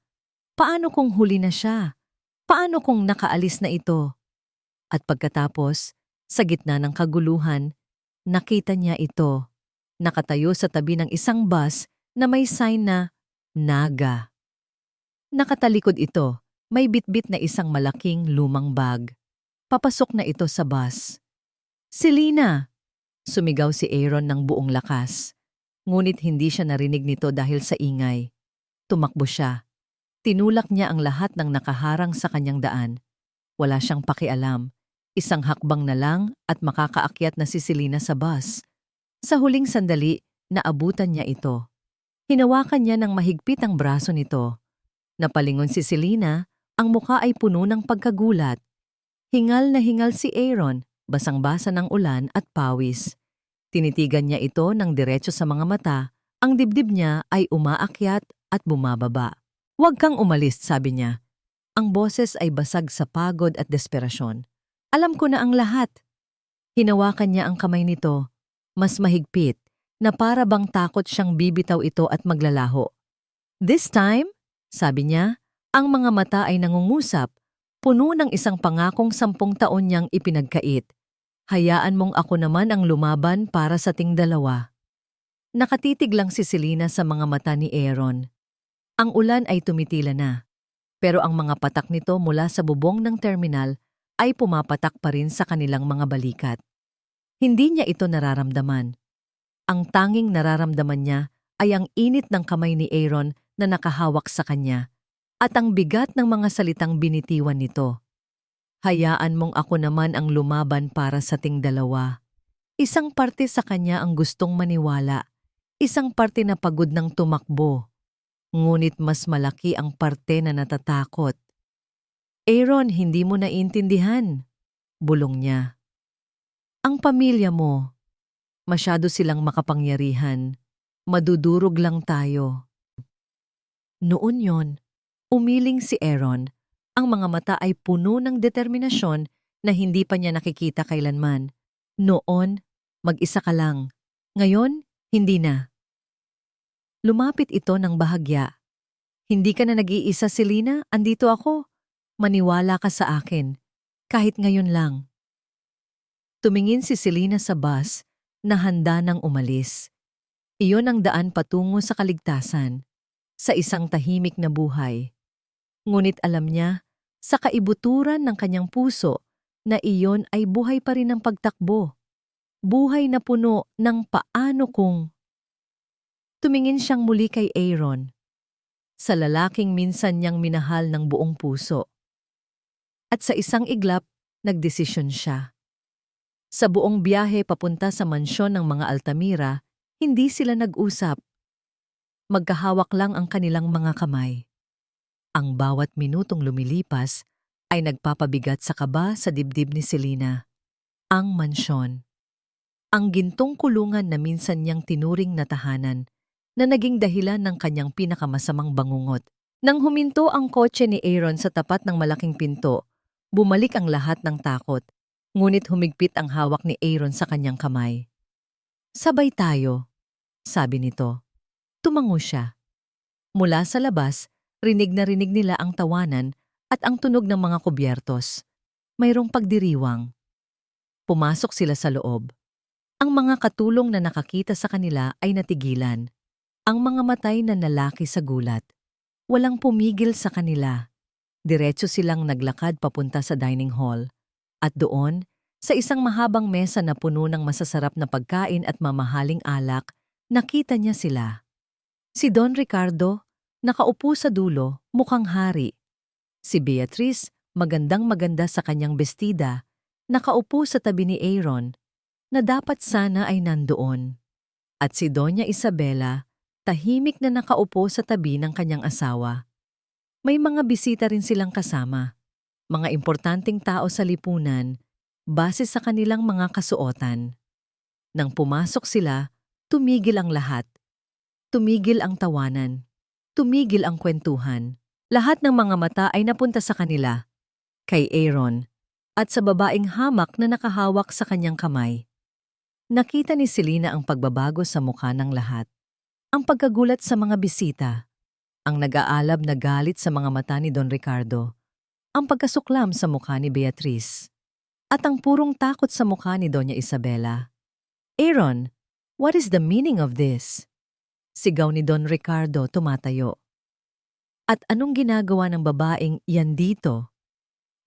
Paano kung huli na siya? Paano kung nakaalis na ito? At pagkatapos, sa gitna ng kaguluhan, nakita niya ito. Nakatayo sa tabi ng isang bus na may sign na Naga. Nakatalikod ito, may bitbit na isang malaking lumang bag. Papasok na ito sa bus. Selena! Sumigaw si Aaron ng buong lakas. Ngunit hindi siya narinig nito dahil sa ingay. Tumakbo siya. Tinulak niya ang lahat ng nakaharang sa kanyang daan. Wala siyang pakialam. Isang hakbang na lang at makakaakyat na si Selena sa bus. Sa huling sandali, naabutan niya ito. Hinawakan niya ng mahigpit ang braso nito. Napalingon si Selena, ang mukha ay puno ng pagkagulat. Hingal na hingal si Aaron, basang-basa ng ulan at pawis. Tinitigan niya ito ng diretso sa mga mata, ang dibdib niya ay umaakyat at bumababa. Huwag kang umalis, sabi niya. Ang boses ay basag sa pagod at desperasyon. Alam ko na ang lahat. Hinawakan niya ang kamay nito, mas mahigpit, na para bang takot siyang bibitaw ito at maglalaho. This time, sabi niya, ang mga mata ay nangungusap, puno ng isang pangakong 10 taon niyang ipinagkait. Hayaan mong ako naman ang lumaban para sa ting dalawa. Nakatitig lang si Selena sa mga mata ni Aaron. Ang ulan ay tumitila na, pero ang mga patak nito mula sa bubong ng terminal ay pumapatak pa rin sa kanilang mga balikat. Hindi niya ito nararamdaman. Ang tanging nararamdaman niya ay ang init ng kamay ni Aaron na nakahawak sa kanya at ang bigat ng mga salitang binitiwan nito. Hayaan mong ako naman ang lumaban para sa ting dalawa. Isang parte sa kanya ang gustong maniwala, isang parte na pagod ng tumakbo. Ngunit mas malaki ang parte na natatakot. Aaron, hindi mo naiintindihan, bulong niya. Ang pamilya mo, masyado silang makapangyarihan. Madudurog lang tayo. Noon yon, umiling si Aaron. Ang mga mata ay puno ng determinasyon na hindi pa niya nakikita kailanman. Noon, mag-isa ka lang. Ngayon, hindi na. Lumapit ito ng bahagya. Hindi ka na nag-iisa, Selena. Andito ako. Maniwala ka sa akin. Kahit ngayon lang. Tumingin si Selena sa bus na handa nang umalis. Iyon ang daan patungo sa kaligtasan, sa isang tahimik na buhay. Ngunit alam niya, sa kaibuturan ng kanyang puso, na iyon ay buhay pa rin ng pagtakbo. Buhay na puno ng paano kung. Tumingin siyang muli kay Aaron, sa lalaking minsan niyang minahal ng buong puso. At sa isang iglap, nagdesisyon siya. Sa buong biyahe papunta sa mansyon ng mga Altamira, hindi sila nag-usap. Magkahawak lang ang kanilang mga kamay. Ang bawat minutong lumilipas ay nagpapabigat sa kaba sa dibdib ni Selena. Ang mansyon. Ang gintong kulungan na minsan niyang tinuring na tahanan, na naging dahilan ng kanyang pinakamasamang bangungot. Nang huminto ang kotse ni Aaron sa tapat ng malaking pinto, bumalik ang lahat ng takot, ngunit humigpit ang hawak ni Aaron sa kanyang kamay. Sabay tayo, sabi nito. Tumango siya. Mula sa labas, rinig na rinig nila ang tawanan at ang tunog ng mga kubyertos. Mayroong pagdiriwang. Pumasok sila sa loob. Ang mga katulong na nakakita sa kanila ay natigilan. Ang mga matay na lalaki sa gulat. Walang pumigil sa kanila. Diretso silang naglakad papunta sa dining hall. At doon, Sa isang mahabang mesa na puno ng masasarap na pagkain at mamahaling alak, nakita niya sila. Si Don Ricardo, nakaupo sa dulo, mukhang hari. Si Beatrice, magandang-maganda sa kanyang bestida, nakaupo sa tabi ni Aaron, na dapat sana ay nandoon. At si Doña Isabela, tahimik na nakaupo sa tabi ng kanyang asawa. May mga bisita rin silang kasama, mga importanteng tao sa lipunan, base sa kanilang mga kasuotan. Nang pumasok sila, tumigil ang lahat. Tumigil ang tawanan. Tumigil ang kwentuhan. Lahat ng mga mata ay napunta sa kanila, kay Aaron, at sa babaeng hamak na nakahawak sa kanyang kamay. Nakita ni Selena ang pagbabago sa mukha ng lahat. Ang pagkagulat sa mga bisita, ang nag-aalab na galit sa mga mata ni Don Ricardo, ang pagkasuklam sa mukha ni Beatrice, at ang purong takot sa mukha ni Doña Isabela. "Aaron, what is the meaning of this?" Sigaw ni Don Ricardo tumatayo. "At anong ginagawa ng babaeng yan dito?"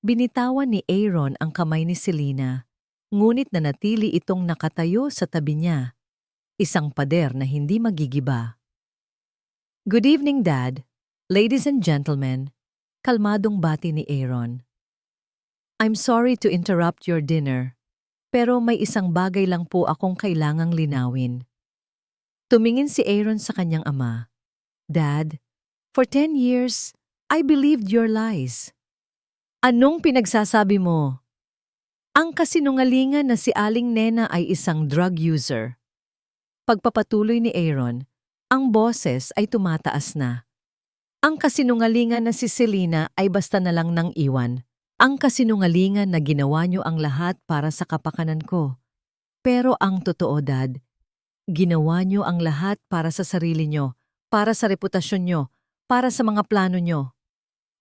Binitawan ni Aaron ang kamay ni Selena, ngunit nanatili itong nakatayo sa tabi niya, isang pader na hindi magigiba. "Good evening, Dad. Ladies and gentlemen," kalmadong bati ni Aaron. "I'm sorry to interrupt your dinner, pero may isang bagay lang po akong kailangang linawin." Tumingin si Aaron sa kanyang ama. "Dad, for 10 years, I believed your lies." "Anong pinagsasabi mo?" "Ang kasinungalingan na si Aling Nena ay isang drug user." Pagpapatuloy ni Aaron, ang boses ay tumataas na. "Ang kasinungalingan na si Selena ay basta na lang nang iwan. Ang kasinungalingan na ginawa niyo ang lahat para sa kapakanan ko. Pero ang totoo, Dad, ginawa niyo ang lahat para sa sarili niyo, para sa reputasyon niyo, para sa mga plano niyo."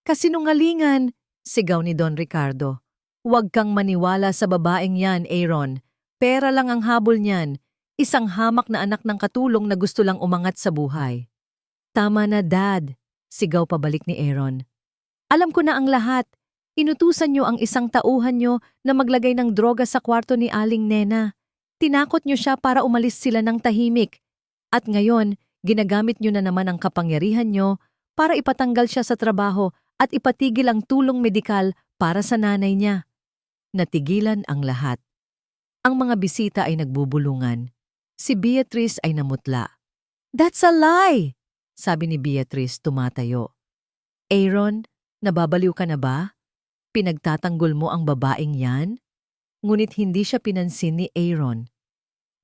"Kasinungalingan!" sigaw ni Don Ricardo. "Huwag kang maniwala sa babaeng yan, Aaron. Pera lang ang habol niyan. Isang hamak na anak ng katulong na gusto lang umangat sa buhay." "Tama na, Dad," sigaw pabalik ni Aaron. "Alam ko na ang lahat. Inutusan niyo ang isang tauhan niyo na maglagay ng droga sa kwarto ni Aling Nena. Tinakot niyo siya para umalis sila ng tahimik. At ngayon, ginagamit niyo na naman ang kapangyarihan niyo para ipatanggal siya sa trabaho at ipatigil ang tulong medikal para sa nanay niya." Natigilan ang lahat. Ang mga bisita ay nagbubulungan. Si Beatrice ay namutla. "That's a lie!" sabi ni Beatrice tumatayo. "Aaron, nababaliw ka na ba? Pinagtatanggol mo ang babaeng yan?" Ngunit hindi siya pinansin ni Aaron.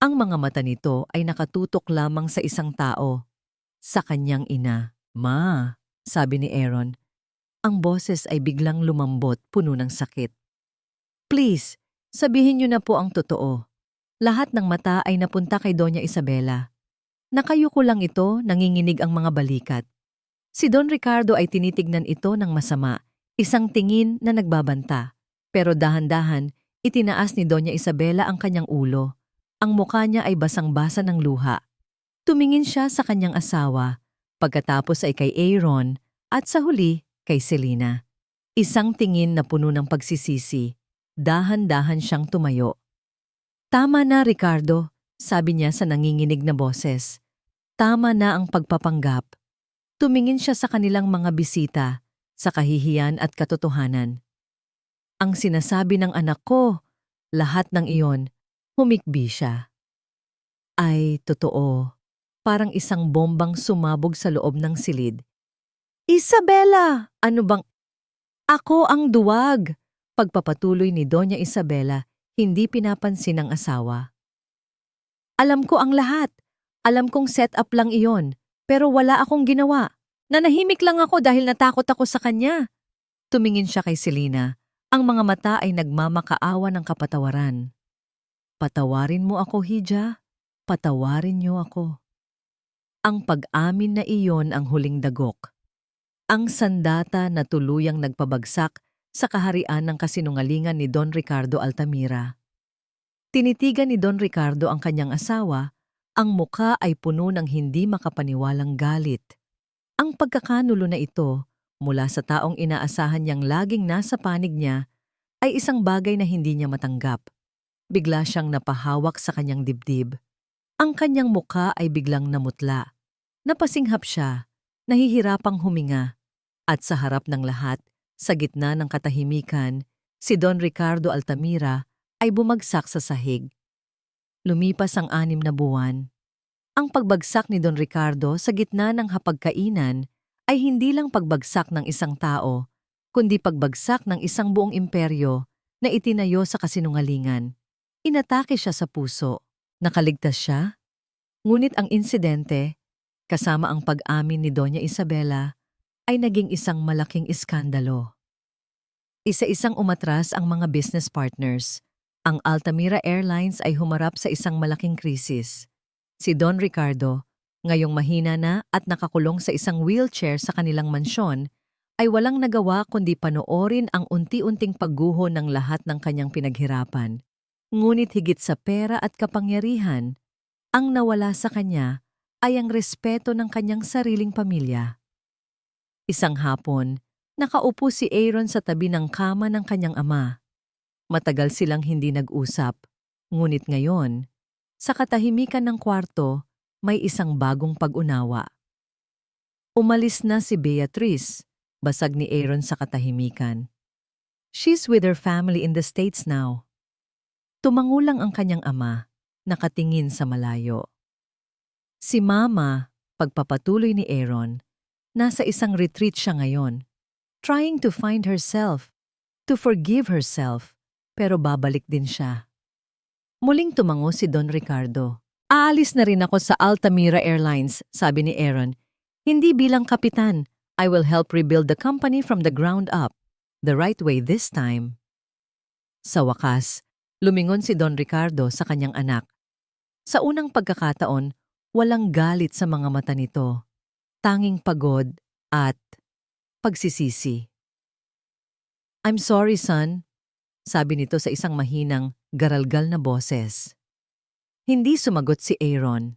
Ang mga mata nito ay nakatutok lamang sa isang tao, sa kanyang ina. "Ma," sabi ni Aaron. Ang boses ay biglang lumambot, puno ng sakit. "Please, sabihin niyo na po ang totoo." Lahat ng mata ay napunta kay Doña Isabela. Nakayuko lang ito, nanginginig ang mga balikat. Si Don Ricardo ay tinitignan ito ng masama, isang tingin na nagbabanta. Pero dahan-dahan, itinaas ni Doña Isabela ang kanyang ulo. Ang mukha niya ay basang-basa ng luha. Tumingin siya sa kanyang asawa, pagkatapos ay kay Aaron, at sa huli, kay Selena. Isang tingin na puno ng pagsisisi. Dahan-dahan siyang tumayo. "Tama na, Ricardo," sabi niya sa nanginginig na boses. "Tama na ang pagpapanggap." Tumingin siya sa kanilang mga bisita, sa kahihiyan at katotohanan. "Ang sinasabi ng anak ko, lahat ng iyon," humikbi siya. "Ay, totoo." Parang isang bombang sumabog sa loob ng silid. "Isabela! Ano bang—" "Ako ang duwag!" Pagpapatuloy ni Doña Isabela, hindi pinapansin ng asawa. "Alam ko ang lahat. Alam kong set up lang iyon, pero wala akong ginawa. Nanahimik lang ako dahil natakot ako sa kanya." Tumingin siya kay Selena. Ang mga mata ay nagmamakaawa ng kapatawaran. "Patawarin mo ako, Hija. Patawarin niyo ako." Ang pag-amin na iyon ang huling dagok. Ang sandata na tuluyang nagpabagsak sa kaharian ng kasinungalingan ni Don Ricardo Altamira. Tinitigan ni Don Ricardo ang kanyang asawa, ang mukha ay puno ng hindi makapaniwalang galit. Ang pagkakanulo na ito, mula sa taong inaasahan niyang laging nasa panig niya, ay isang bagay na hindi niya matanggap. Bigla siyang napahawak sa kanyang dibdib. Ang kanyang muka ay biglang namutla. Napasinghap siya, nahihirapang huminga. At sa harap ng lahat, sa gitna ng katahimikan, si Don Ricardo Altamira ay bumagsak sa sahig. Lumipas ang 6 na buwan. Ang pagbagsak ni Don Ricardo sa gitna ng hapagkainan ay hindi lang pagbagsak ng isang tao, kundi pagbagsak ng isang buong imperyo na itinayo sa kasinungalingan. Inatake siya sa puso. Nakaligtas siya. Ngunit ang insidente, kasama ang pag-amin ni Doña Isabela, ay naging isang malaking iskandalo. Isa-isang umatras ang mga business partners. Ang Altamira Airlines ay humarap sa isang malaking krisis. Si Don Ricardo, ngayong mahina na at nakakulong sa isang wheelchair sa kanilang mansyon, ay walang nagawa kundi panoorin ang unti-unting pagguho ng lahat ng kanyang pinaghirapan. Ngunit higit sa pera at kapangyarihan, ang nawala sa kanya ay ang respeto ng kanyang sariling pamilya. Isang hapon, nakaupo si Aaron sa tabi ng kama ng kanyang ama. Matagal silang hindi nag-usap, ngunit ngayon, sa katahimikan ng kwarto, may isang bagong pag-unawa. Umalis na si Beatrice, basag ni Aaron sa katahimikan. She's with her family in the States now. Tumangulang ang kanyang ama, nakatingin sa malayo. Si Mama, pagpapatuloy ni Aaron, nasa isang retreat siya ngayon, trying to find herself, to forgive herself, pero babalik din siya. Muling tumango si Don Ricardo. Aalis na rin ako sa Altamira Airlines, sabi ni Aaron. Hindi bilang kapitan, I will help rebuild the company from the ground up, the right way this time. Sa wakas, lumingon si Don Ricardo sa kanyang anak. Sa unang pagkakataon, walang galit sa mga mata nito. Tanging pagod at pagsisisi. I'm sorry, son, sabi nito sa isang mahinang, garalgal na boses. Hindi sumagot si Aaron.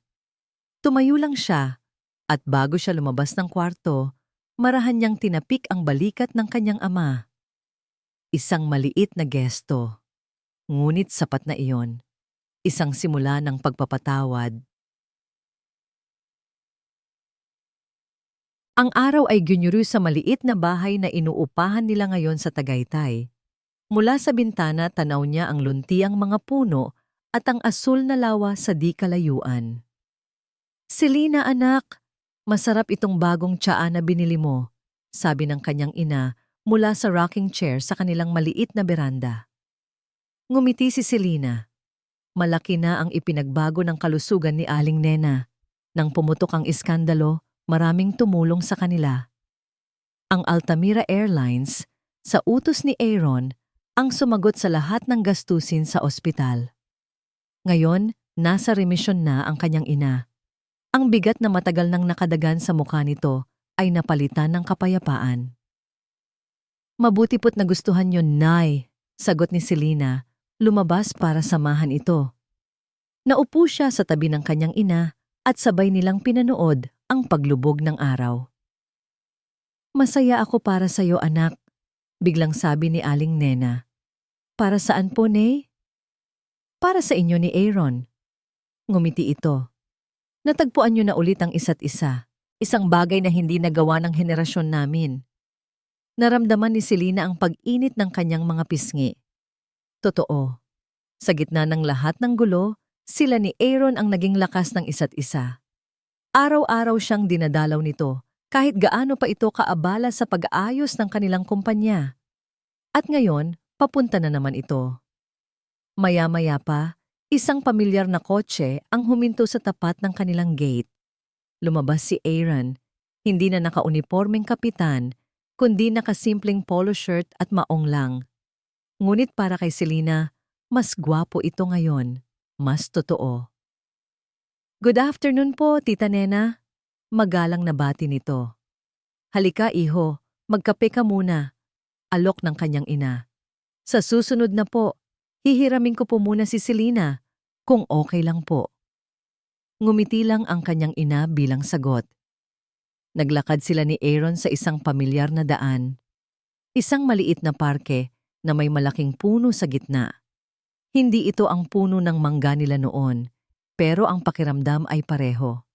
Tumayo lang siya at bago siya lumabas ng kwarto, marahan niyang tinapik ang balikat ng kanyang ama. Isang maliit na gesto. Ngunit sapat na iyon. Isang simula ng pagpapatawad. Ang araw ay ginyuru sa maliit na bahay na inuupahan nila ngayon sa Tagaytay. Mula sa bintana tanaw niya ang luntiang mga puno at ang asul na lawa sa di kalayuan. Selina anak, masarap itong bagong tsaa na binili mo, sabi ng kanyang ina mula sa rocking chair sa kanilang maliit na beranda. Ngumiti si Selina. Malaki na ang ipinagbago ng kalusugan ni Aling Nena. Nang pumutok ang iskandalo, maraming tumulong sa kanila. Ang Altamira Airlines, sa utos ni Aaron, ang sumagot sa lahat ng gastusin sa ospital. Ngayon, nasa remisyon na ang kanyang ina. Ang bigat na matagal nang nakadagan sa mukha nito ay napalitan ng kapayapaan. Mabuti po't nagustuhan yon, Nay, sagot ni Selina, lumabas para samahan ito. Naupo siya sa tabi ng kanyang ina at sabay nilang pinanood ang paglubog ng araw. Masaya ako para sa iyo, anak, biglang sabi ni Aling Nena. Para saan po, Nay? Para sa inyo ni Aaron. Ngumiti ito. Natagpuan niyo na ulit ang isa't isa, isang bagay na hindi nagawa ng henerasyon namin. Naramdaman ni Selina ang pag-init ng kanyang mga pisngi. Totoo. Sa gitna ng lahat ng gulo, sila ni Aaron ang naging lakas ng isa't isa. Araw-araw siyang dinadalaw nito, kahit gaano pa ito kaabala sa pag-aayos ng kanilang kumpanya. At ngayon, papunta na naman ito. Maya-maya pa, isang pamilyar na kotse ang huminto sa tapat ng kanilang gate. Lumabas si Aaron, hindi na naka-unipormeng kapitan, kundi nakasimpleng polo shirt at maong lang. Ngunit para kay Selina, mas gwapo ito ngayon, mas totoo. Good afternoon po, Tita Nena. Magalang na bati nito. Halika, iho, magkape ka muna. Alok ng kanyang ina. Sa susunod na po, hihiramin ko po muna si Selina, kung okay lang po. Ngumiti lang ang kanyang ina bilang sagot. Naglakad sila ni Aaron sa isang pamilyar na daan. Isang maliit na parke na may malaking puno sa gitna. Hindi ito ang puno ng mangga nila noon, pero ang pakiramdam ay pareho.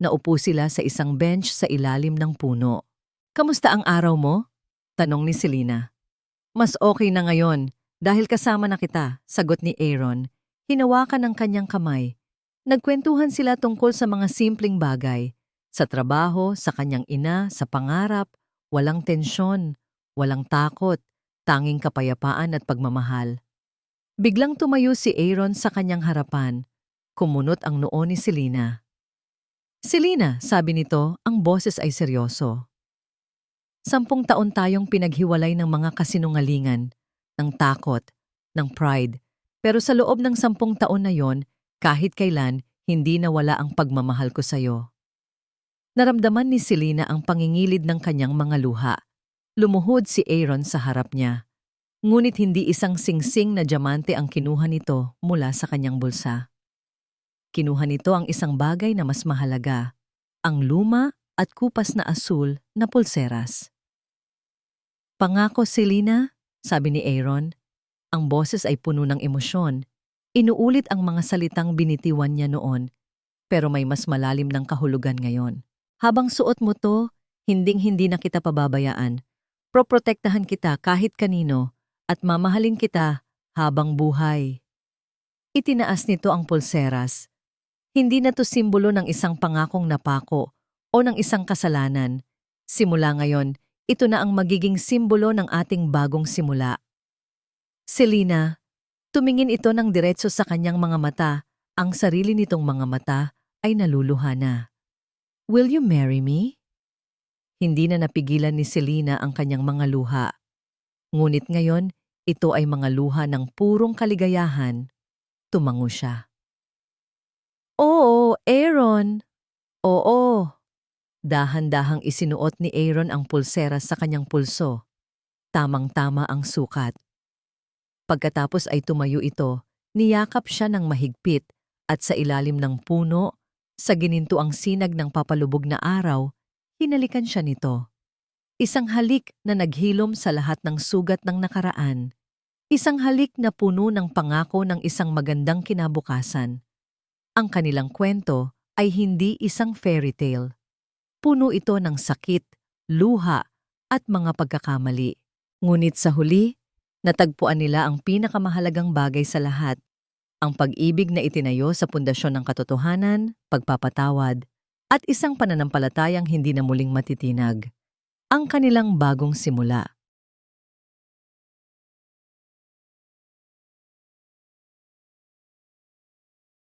Naupo sila sa isang bench sa ilalim ng puno. "Kamusta ang araw mo?" tanong ni Selena. "Mas okay na ngayon dahil kasama na kita," sagot ni Aaron. Hinawakan ng kanyang kamay. Nagkwentuhan sila tungkol sa mga simpleng bagay. Sa trabaho, sa kanyang ina, sa pangarap, walang tensyon, walang takot, tanging kapayapaan at pagmamahal. Biglang tumayo si Aaron sa kanyang harapan. Kumunot ang noo ni Selena. "Selena," sabi nito, ang boses ay seryoso. 10 taon tayong pinaghiwalay ng mga kasinungalingan, ng takot, ng pride. Pero sa loob ng 10 taon na yon, kahit kailan, hindi nawala ang pagmamahal ko sa'yo. Naramdaman ni Selena ang pangingilid ng kanyang mga luha. Lumuhod si Aaron sa harap niya. Ngunit hindi isang singsing na diamante ang kinuha nito mula sa kanyang bulsa. Kinuha nito ang isang bagay na mas mahalaga, ang luma at kupas na asul na pulseras. "Pangako, Selena," sabi ni Aaron. Ang boses ay puno ng emosyon. Inuulit ang mga salitang binitiwan niya noon, pero may mas malalim ng kahulugan ngayon. "Habang suot mo to, hinding-hindi na kita pababayaan. Proprotektahan kita kahit kanino at mamahalin kita habang buhay." Itinaas nito ang pulseras. Hindi na to simbolo ng isang pangakong napako o ng isang kasalanan. Simula ngayon, ito na ang magiging simbolo ng ating bagong simula. "Selena," tumingin ito ng diretso sa kanyang mga mata. Ang sarili nitong mga mata ay naluluha na. "Will you marry me?" Hindi na napigilan ni Selena ang kanyang mga luha. Ngunit ngayon, ito ay mga luha ng purong kaligayahan. Tumango siya. "Oo, Aaron." "Oo." Dahan-dahang isinuot ni Aaron ang pulseras sa kanyang pulso. Tamang-tama ang sukat. Pagkatapos ay tumayo ito, niyakap siya ng mahigpit at sa ilalim ng puno, sa ginintuang sinag ng papalubog na araw, hinalikan siya nito. Isang halik na naghilom sa lahat ng sugat ng nakaraan. Isang halik na puno ng pangako ng isang magandang kinabukasan. Ang kanilang kwento ay hindi isang fairy tale. Puno ito ng sakit, luha, at mga pagkakamali. Ngunit sa huli, natagpuan nila ang pinakamahalagang bagay sa lahat, ang pag-ibig na itinayo sa pundasyon ng katotohanan, pagpapatawad, at isang pananampalatayang hindi na muling matitinag. Ang kanilang bagong simula.